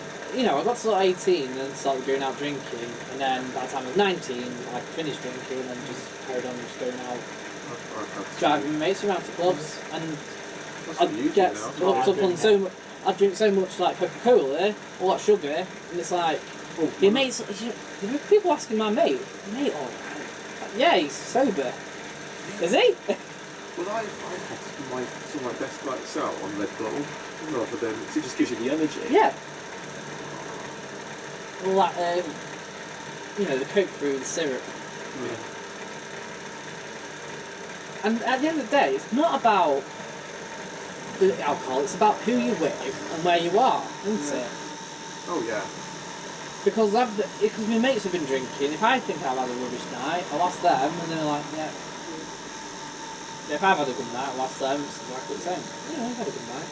got to 18 and started going out drinking, and then by the time I was 19, I finished drinking and just carried on just going out, driving my mates around to clubs, and I'd get hooked up on I'd drink so much like Coca-Cola, all that sugar, and it's like, your mates, people asking my mate, alright? Yeah, he's sober. Is he? Well, I've had some of my best nights out on Red Bull, rather than it just gives you the energy. Yeah. All that, the Coke through the syrup. Yeah. And at the end of the day, it's not about the alcohol, it's about who you're with and where you are, isn't it? Oh yeah. Because my mates have been drinking, if I think I've had a rubbish night, I'll ask them and they're like, yeah. If I've had a good night, I'll ask them, it's exactly the same. Yeah, I've had a good night.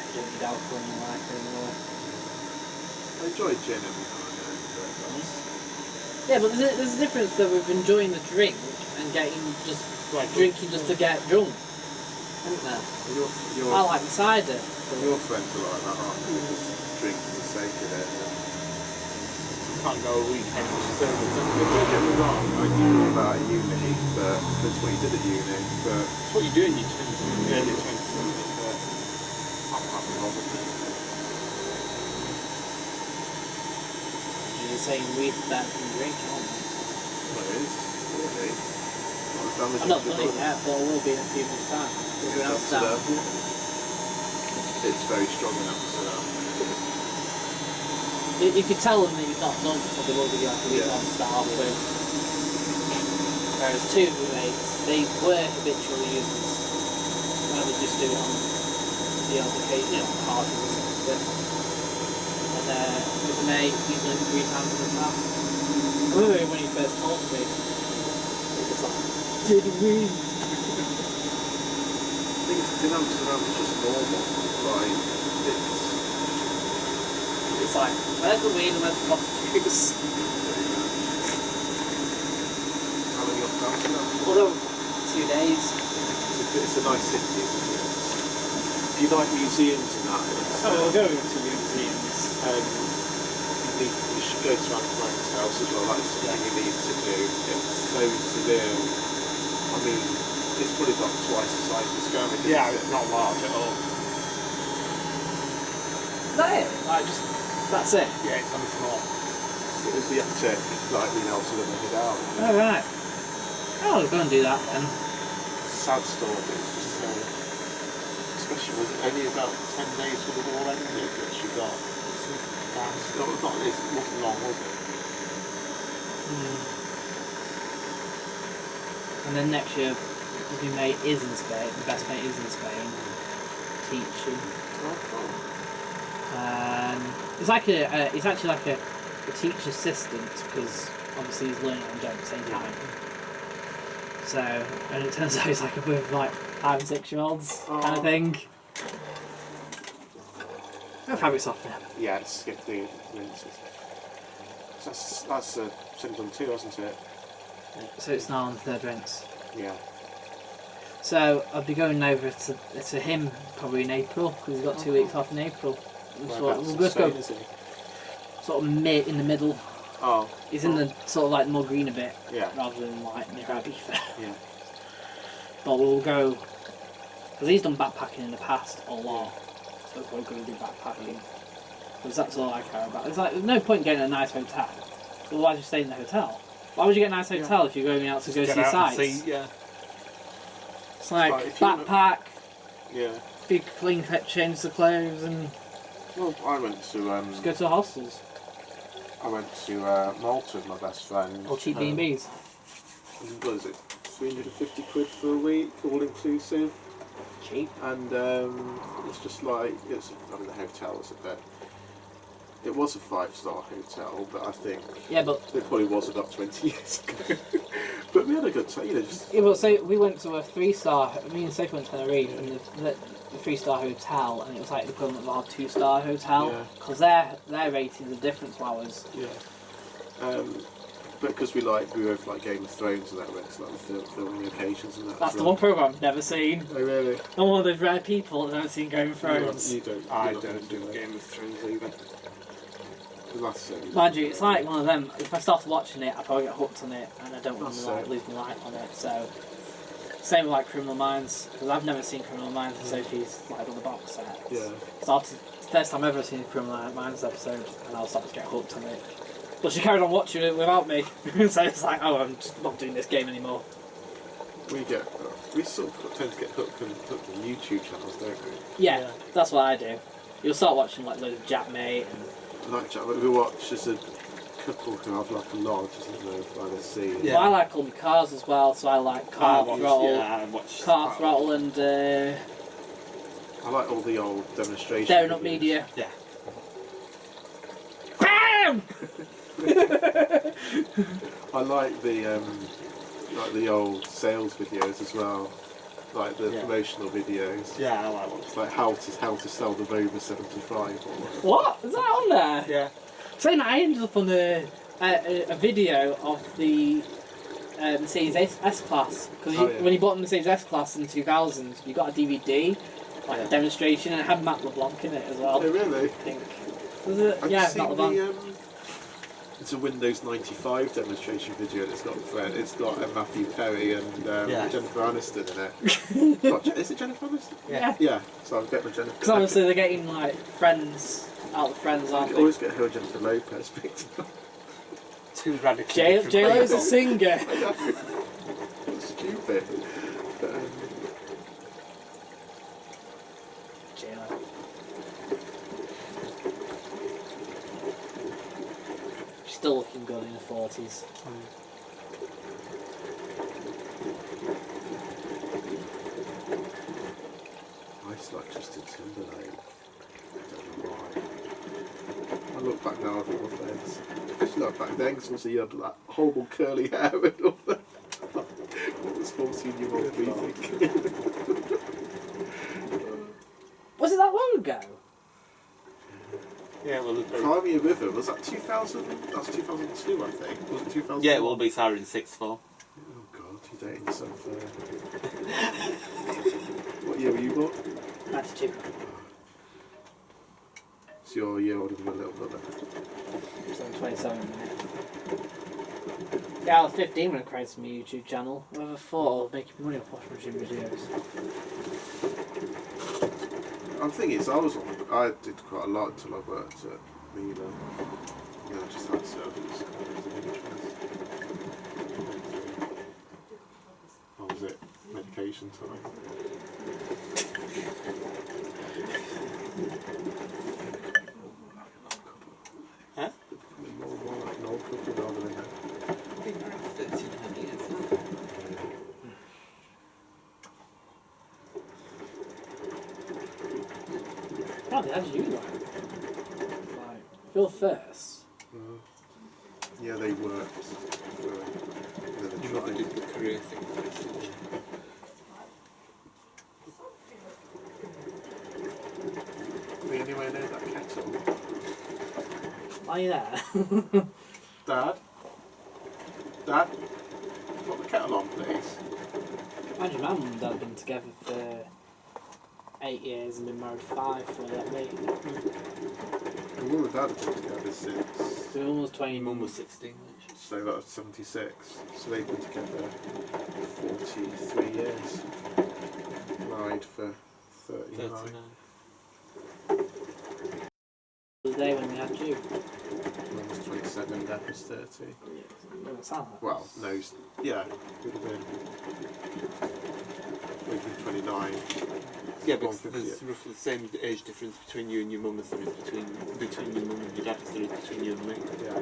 You don't need alcohol in your life anymore. I enjoy gin every now and then, but that's... Yeah, but there's a difference though with enjoying the drink and drinking just to get drunk, isn't there? You're, I like the cider. Your friends are like that, aren't they? drink for the sake of it. Can't go a weekend service. Don't get me wrong, I knew all about uni, but that's what you did at uni. But It's what you do in your 20s, early 20s, but I'm not bothered with it. You're saying weed that can drink, aren't you? well, it is, really. Not as damaging I'm not as it done it was. yet, but I will be in a few months' time. We'll be In out Amsterdam. south. It's very strong in Amsterdam. If you tell them that you've not done it, they will give you like a week Yeah. on to start off with. Whereas two of my mates, they were habitual users. I would just do it on the odd occasion, parties or something. And with a mate, he's done it 3 times in the past. I remember when he first told me, it was like, did we? I think in Amsterdam it's just normal. Like, It's like, where's the weed and where's the prostitutes? how many up to Amsterdam? Although, 2 days. It's a nice city, isn't it? If you like museums and that, it's, We're going to museums. you should go to Anne Frank's house as well. That's something you need to do. It's so surreal. I mean, it's probably about twice the size of Scaramouche. Yeah, it's not large at all. Is that it? Like, just, that's it? Yeah, it's only small. It's the uptick, like being able to live it out. Oh, right. Oh, we'll go and do that then. Sad story. It's just so, especially with only about 10 days for the war ended that she got. It wasn't long, was it? And then next year, my mate is in Spain, my best mate is in Spain, teaching. It's like it's actually like a teacher's assistant, because obviously he's learning and doing at the same time. So, and it turns out he's like with like 5 and 6 year olds kind of thing. No fabric softener. Yeah, it's skip the rinses. That's symptom 2, wasn't it? So it's now on the 3rd rinse. Yeah. So I'll be going over to him probably in April, because he's got 2 weeks off in April. We'll just go sort of in the middle. Oh. He's in the sort of like more greener bit, Yeah. rather than like near Ibiza. Yeah. But we'll go, because he's done backpacking in the past a lot, so we'll go do backpacking. Because that's all I care about. It's like, there's no point getting a nice hotel. Otherwise you stay in the hotel. Why would you get a nice hotel if you're going out to go see sights? Yeah. It's like, Right, if you backpack, Yeah. big clean change the clothes, and Well, I went to just go to the hostels. Malta with my best friend. Or cheap B&Bs. What is it? 350 quid for a week, all inclusive. Cheap. And it's just like the hotel was a bit. It was a 5-star hotel, but I think Yeah, but it probably was about 20 years ago. But we had a good time, just. yeah, but say we went to a 3-star. Me and Sophie went to Tenerife, and the 3-star hotel, and it was like the equivalent of our 2-star hotel, Yeah. because their ratings are different to ours. Yeah. But because we were over like Game of Thrones and that, went to like the filming locations and that. That's as the well. one program I've never seen. Oh really? I'm one of those rare people that haven't seen Game of Thrones. You don't. I you're not don't gonna do it. Game of Thrones either. The last series. Mind you, it's like one of them. If I start watching it, I probably get hooked on it, and I don't want That's to like it. lose my life on it. So, same with like Criminal Minds, because I've never seen Criminal Minds, and Sophie's like on the box set. Yeah. So it's the first time I've ever seen a Criminal Minds episode, and I was starting to get hooked on it. But she carried on watching it without me, so it's like, oh, I'm just not doing this game anymore. We sort of tend to get hooked on YouTube channels, don't we? Yeah, that's what I do. You'll start watching like loads of Jack Mate and Like we watch as a couple who have like a lodge, isn't there, by the sea. Yeah. Well, I like all my cars as well, so I like Car Throttle, Car Throttle and I like all the old demonstrations. Daring Up Media. Yeah. BAM! I like the old sales videos as well, like the promotional videos. Yeah, I like one. It's like how to sell the Rover 75 or whatever. What? Is that on there? Yeah. Saying that, I ended up on a video of the Mercedes S-Class, because when you bought the Mercedes S-Class in 2000, you got a DVD, like a demonstration, and it had Matt LeBlanc in it as well. Oh really? I think. Was it? Have Yeah, you seen not the one. It's a Windows 95 demonstration video, and it's got Matthew Perry and Yeah. Jennifer Aniston in it. Is it Jennifer Aniston? Yeah. Yeah, so I'll get my Jennifer. Because obviously they're getting like friends out of Friends, aren't I they? always get her Jennifer Lopez picked up. Two radically different J-Lo's a people. singer. It's stupid. But, J-Lo. She's still looking good in her 40s. I used to like Justin Timberlake. I don't know why. I look back now at all things. I used to look back then because also you had that horrible curly hair and all that. What was 14-year-old me thinking? Was it that long ago? Yeah, well, Cry Me a River, was that 2000? That's 2002, I think. Was it 2000? yeah, it will be Siren 6-4. Oh god, you're dating yourself there. What year were you born? 92. So you're a year older than my little brother. So I'm 27. Yeah, I was 15 when I created my YouTube channel. Whoever thought I was making money off washing machine videos. The thing is, I did quite a lot until I worked at Milan. You know, I just had service. What was it? Medication time. Huh? More like an old couple rather than I've been married for 39 years. How did you like? Phil first. yeah, they worked. For, You tried. never did the career thing first, did you? We anywhere near that kettle. Are you there? Dad? Dad? Put the kettle on, please. Mind your mum and dad have been together for 8 years and been married 5 for that me. My mum and dad have been together since. So almost 20. Your mum was 16, wasn't she? So that was 76. So they've been together 43 years. Married for 39. 39. The day when we had you. Mum was 27, dad was 30. Doesn't sound like Well, no, yeah, would have been. Would have been 29. Yeah, because 150. there's roughly the same age difference between you and your mum as there is between your mum and your dad as there is between you and me. Yeah.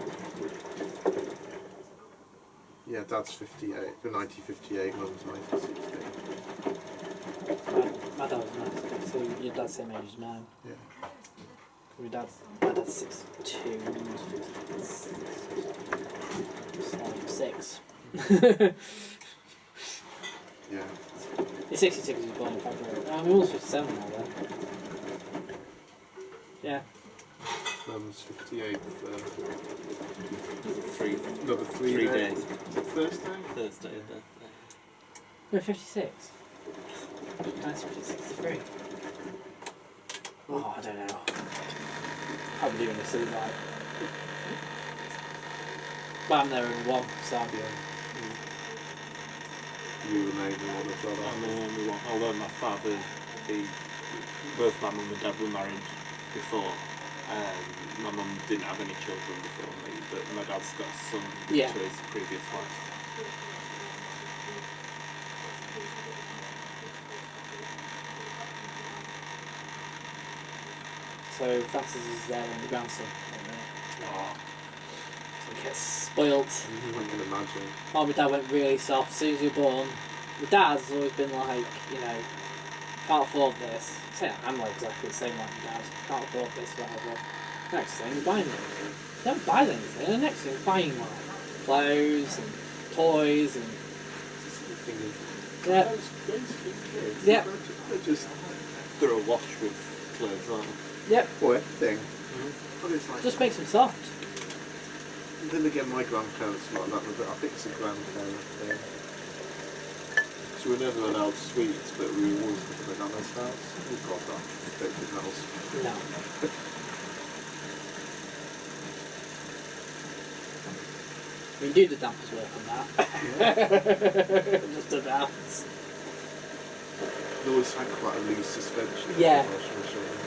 Yeah, dad's 58, 1958, mum's 1960. my dad was 96, so your dad's the same age as mine. Yeah. My dad's 62, so 6. Yeah. He's 66, he was born in February. We're almost 57 now, though. Yeah. Mum's 58 for Three another 3 days. Is it Thursday? Thursday, We're 56. Nice 63. Oh, I don't know. Probably doing a silly like. But I'm there in 1, so I'm You remain the one as well. I'm the only one. Although my father, both my mum and dad were married before. My mum didn't have any children before me, but my dad's got a son Yeah. to his previous wife. So Francis is there and the grandson. Oh, So he gets spoilt. I can imagine. Oh, my dad went really soft as soon as you were born. My dad's always been like, you know, can't afford this. I'm like exactly the same like my dad. Can't afford this, whatever. Next thing, you're buying it. You don't buy anything. The next thing, you're buying like clothes and toys and yeah. Yeah. They're just They're a wash with clothes, aren't they? Yep. or everything. Mm-hmm. But it's like, Just makes them soft. then again, my grandparents were like that, but I think it's a grandparent thing. So we were never allowed sweets, but we were always at my nana's house. Oh god, that don't think that was. No. I mean, do the dampers work on that? Just a bounce. They always had quite a loose suspension. Yeah. Washing machines.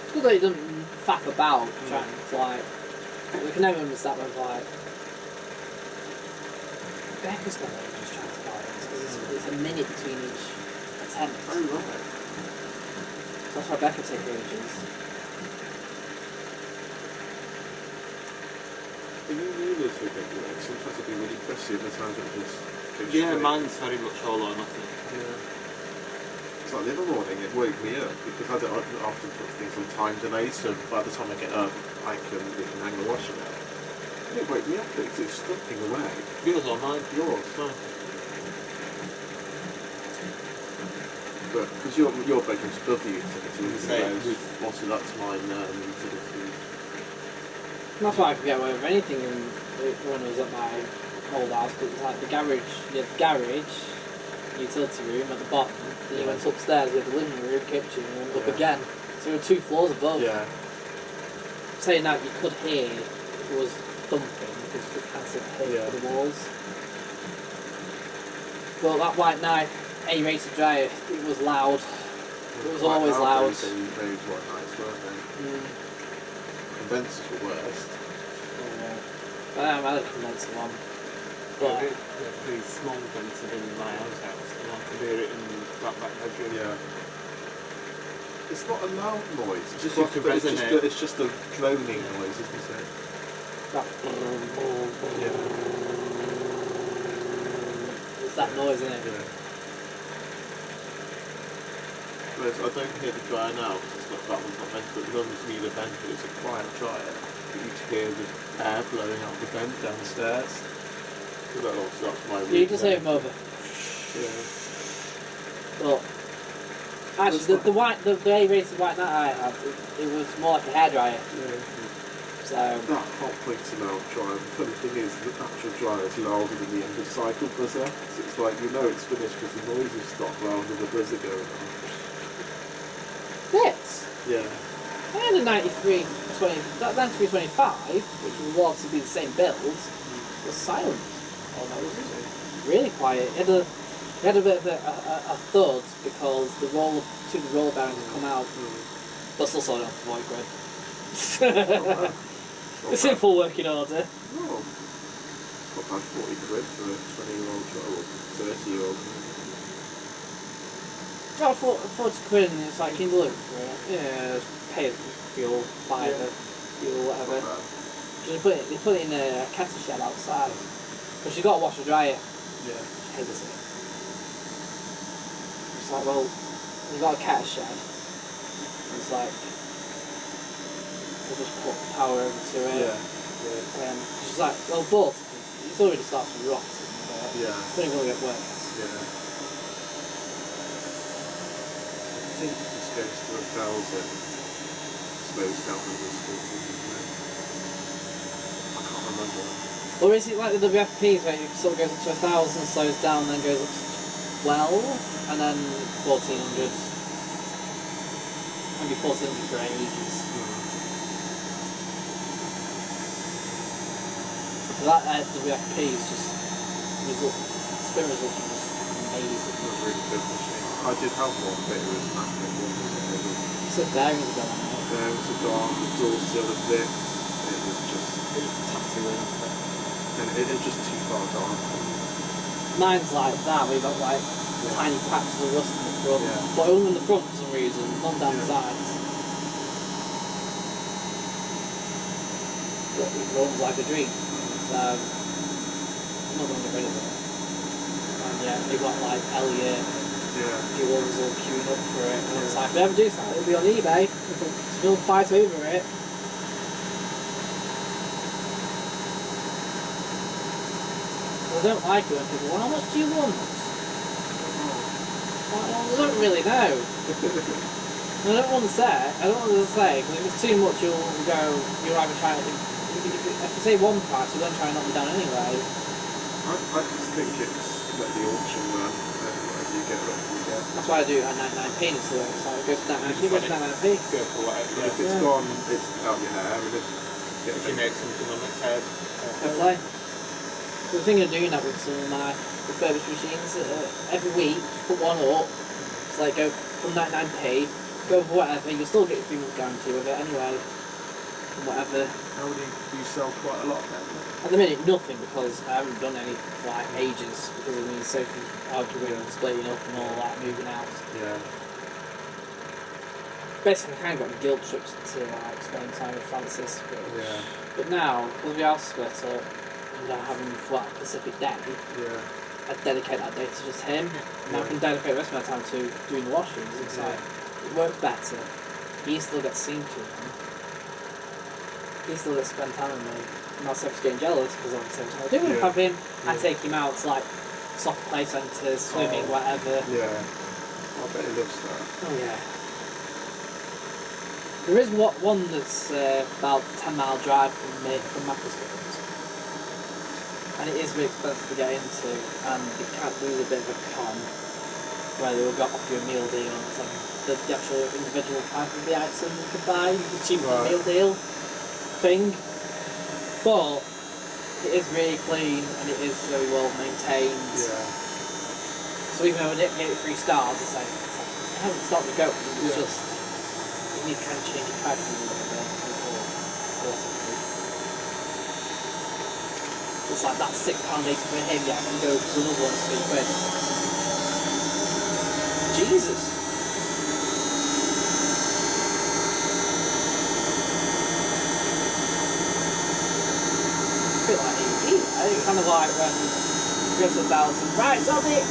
It's good that it doesn't faff about trying to like. We can never understand when like. Becca spent ages trying to buy it because it's a minute between each attempt. Oh, right. That's why Becca took ages. Are you new to this video? Sometimes it'd be really pressy, other times it just goes Yeah, straight. mine's very much all or nothing. Yeah. It's like the other morning, it woke me up because I don't often put things on time delay, so by the time I get up, we can hang the washer out. And it woke me up because it's slipping away. Yours or mine? Yours, fine. But because your bedroom's above the utility, Same. also that's mine utility. That's why I could get away with anything when I was at my old house, because it's like the garage, you had the garage, utility room at the bottom, then you went upstairs, you had the living room, kitchen, and then up again. So there were 2 floors above. Yeah. Saying that, you could hear it was thumping because you could cancel hit the walls. Well, that white knife A-rated dryer, it was loud. It was always loud. Those white knives, weren't they? Condensers were worst. I had a condenser one. Yeah, pretty small condenser in my house, and I could hear it in that back bedroom. Yeah. It's not a loud noise. It's Just just, to but resonate. it's just a droning noise, isn't it? That Yeah. it's that noise, isn't it? Yeah. Whereas I don't hear the dryer now because it's not that one's not vented, but the ones need a vent, but it's a quiet dryer. But you hear the air blowing out the vent downstairs. So that's my You just hear them over. Yeah. But actually, the A-rated white knife I had, it was more like a hairdryer. Yeah. So That hot points amount dryer, the funny thing is the actual dryer is louder than the end of cycle buzzer. So it's like you know it's finished because the noise has stopped rather than the buzzer going on. this, Yeah. I had a 9325, which will obviously be the same build, was silent. Oh no, it was really quiet. It had a bit of a thud because the roller bearings had come out, but still sold it off for 40 quid. It's in full working order. Oh, not bad, 40 quid for a 20-year-old or 30-year-old. Oh, 40 quid and it's like, can you look for it? Yeah, pay for fuel, buy the fuel, whatever. They put it in a cancer shed outside. But she's got to wash the dryer. Yeah. She hates it. It's like, well, you've got a cat shed. It's like, we'll just put power over to it. Yeah. She's like, well, but it's already starts to rot. Yeah. It's only going to get worse. Yeah. I think it just goes to 1,000, slows down the distance, isn't it? I can't remember. Or is it like the WFPs where it sort of goes up to 1,000, slows down, then goes up to 12, and then 1,400? Maybe 1,400 for ages. That WFP is just spin result is just amazing. It was a really good machine. I did have one, but it was massive. So bearings are going on. There was a dark, the door still a bit. It was just, Tattooing. and it was just too far dark. Mine's like that, we've got like tiny patches of rust in the front. Yeah. But only in the front for some reason, none down the sides. But it runs like a dream. So, I'm not going to get rid of it. And yeah, we've got like Elliot, viewers all queuing up for it. And it's like, if we ever do something, it'll be on eBay. So we'll fight over it. I don't like it when people, well, how much do you want? Well, I don't really know. I don't want to say, because if it's too much, you'll either try to, if you say one price, you'll then try and knock me down anyway. I just think it's let the auction run, and whatever you get, whatever you get. That's why I do it at 99p instead. So it goes to 99p, it goes to 99p. Go for whatever. If it's gone, it's out your hair, and if If you make something on its head. Hopefully. The thing of doing that with some of my refurbished machines, every week, put one up, it's like go from 99p, go for whatever, you'll still get your 3 months guarantee with it anyway, and whatever. How do you sell quite a lot then? At the minute, nothing, because I haven't done any for like ages, because I mean, Sophie arguing and splitting up and all that, moving out. Yeah. Basically, I kind of got the guilt trips to spend time with Francis, but now, because we are split up, and not having for that specific day, I dedicate that day to just him, and I can dedicate the rest of my time to doing the washings. It's like, it works better, he still gets seen to him, he still gets to spend time with me. Now Sophie's getting jealous, because obviously I do want to have him, I take him out to like soft play centres, swimming, whatever. Yeah. I bet he loves that. Oh yeah. There is one that's about 10-mile drive from Macclesfield, and it is really expensive to get into, and you can't lose a bit of a con where they will offer you a meal deal on the actual individual type of the item you could buy, the cheaper meal deal thing. But it is really clean and it is very well maintained. Yeah. So even though I didn't get it 3 stars, it's like it hasn't stopped me going. It's just you need to kind of change your pattern a little bit before it's like that's £6.80 for him, yeah, I can go to another one for £3. Jesus. I feel like it's kind of like when you go to 1,000, right, it's on it!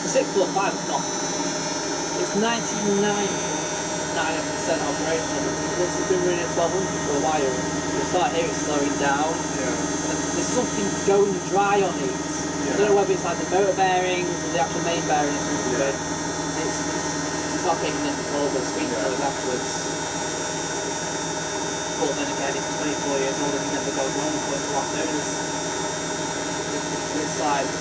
The 6.5 is not. It's 99.9% operational. Once it's been running at 1200 for a while, you'll start hearing it slowing down. There's something going dry on it. I don't know whether it's like the motor bearings or the actual main bearings or something. It's not picking it before, but it's been going afterwards. But then again, it's 24 years old and it's never gone wrong according to what owners. It's like,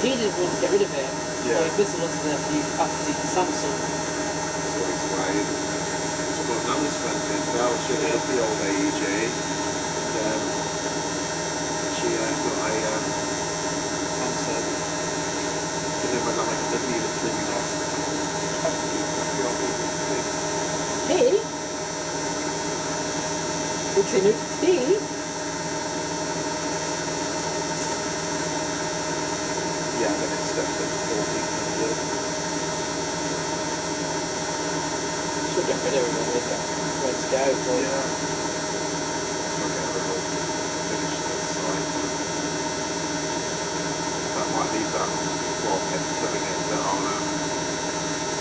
he didn't want to get rid of it. Well, if this was the new capacity for Samsung. That's what he's playing. It's got another expensive as well. She had the old AEG. She got a Samsung. And then when I make the needle cleaning off. Hey? Which in it? Hey? Yeah, then it steps up to 1400. Should get rid of it, really. Where to go, but I'll get a little finish to the side. That might leave that kept filling in, but I'll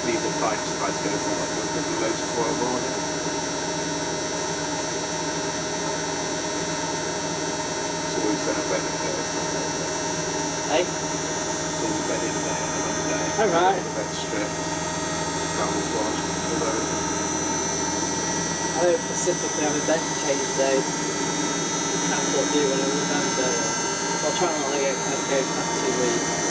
leave the pipes if I go for like a couple of loads tomorrow morning. It's always been a bed in there. hey? There's always a bed in there on a Monday. Alright. The bed stripped. Towels washed. I don't specifically have a bed to change today. That's what I do when I remember. I'll try not to let it go past 2 weeks.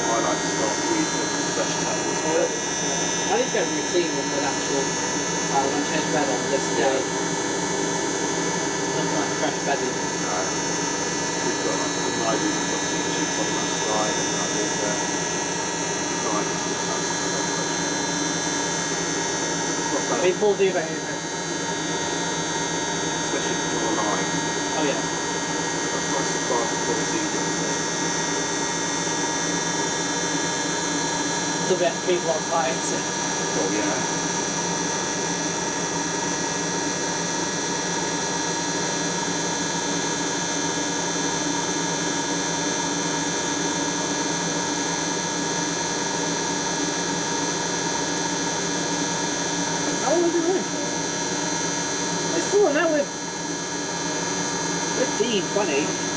I like to start the week with fresh towels. I need to get a routine with an actual, when I change bed on this day. Nothing like fresh bedding. We've got I do the sheets on that side and I do the night. People do that. Especially if you're alive. Oh yeah. That's quite surprising for the season. The best people on clients. Oh yeah. How long have you been running for? It's still an hour 15, 20.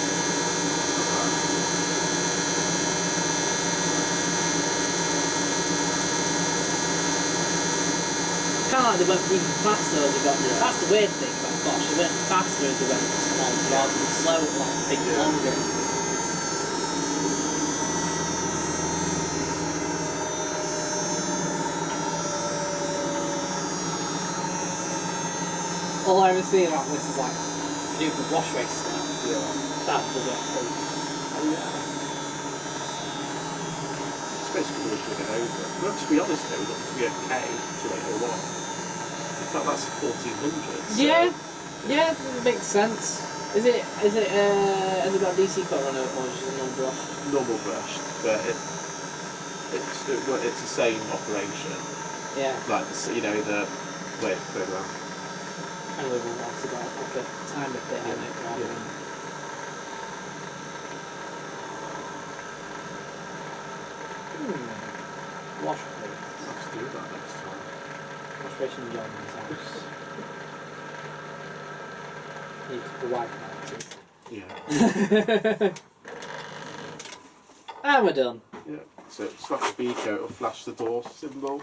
sound like they went even faster as they got. That's the weird thing about Bosch. They went faster as they went small rather than slow, like things longer. All I ever see about this is like do the wash race stuff. Yeah. That WFS. Oh yeah. It's basically looking it over. Well, to be honest though, we've got to be okay to 801. In fact, that's 1400. So Yeah, it makes sense. Has it got a DC cut on it or just a normal brush? normal brushed, but it's the same operation. Yeah. Like the wave program. And we've obviously got like a timer bit in it rather than. Wash please. Let's do that next time. Wash ration John's house. Need the wife now too. Yeah. And we're done. Yeah. So slap the beaker, it'll flash the door symbol.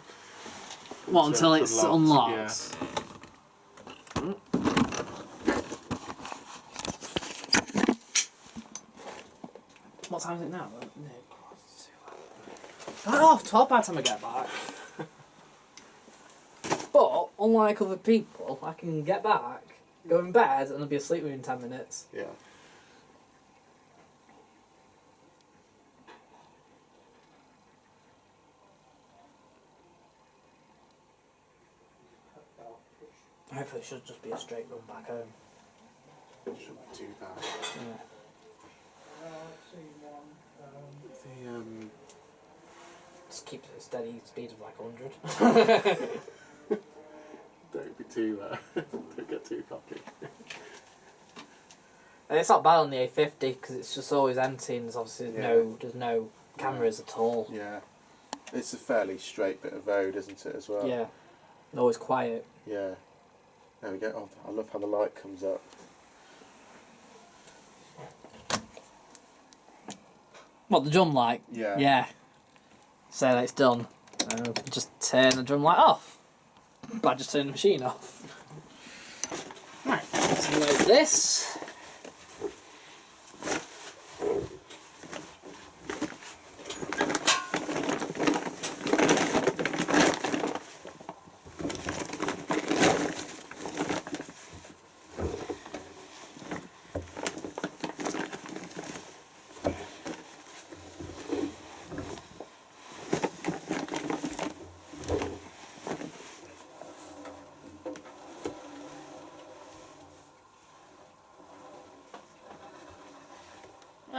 What, until it's unlocked? Yeah. What time is it now? No, oh, 12 by the time I get back. But, unlike other people, I can get back, go in bed, and I'll be asleep within 10 minutes. Yeah. Hopefully it should just be a straight run back home. Shouldn't be too bad. Yeah. Just keep it at a steady speed of like 100. Don't be too don't get too cocky. And it's not bad on the A50 because it's just always empty and there's obviously there's no cameras at all. Yeah. It's a fairly straight bit of road, isn't it, as well? Yeah. Always quiet. Yeah. There we go. Oh, I love how the light comes up. What, the drum light? Yeah. Yeah. So that it's done. Just turn the drum light off. But I just turn the machine off. Right, let's load this.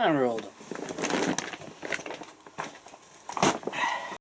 And we're all done.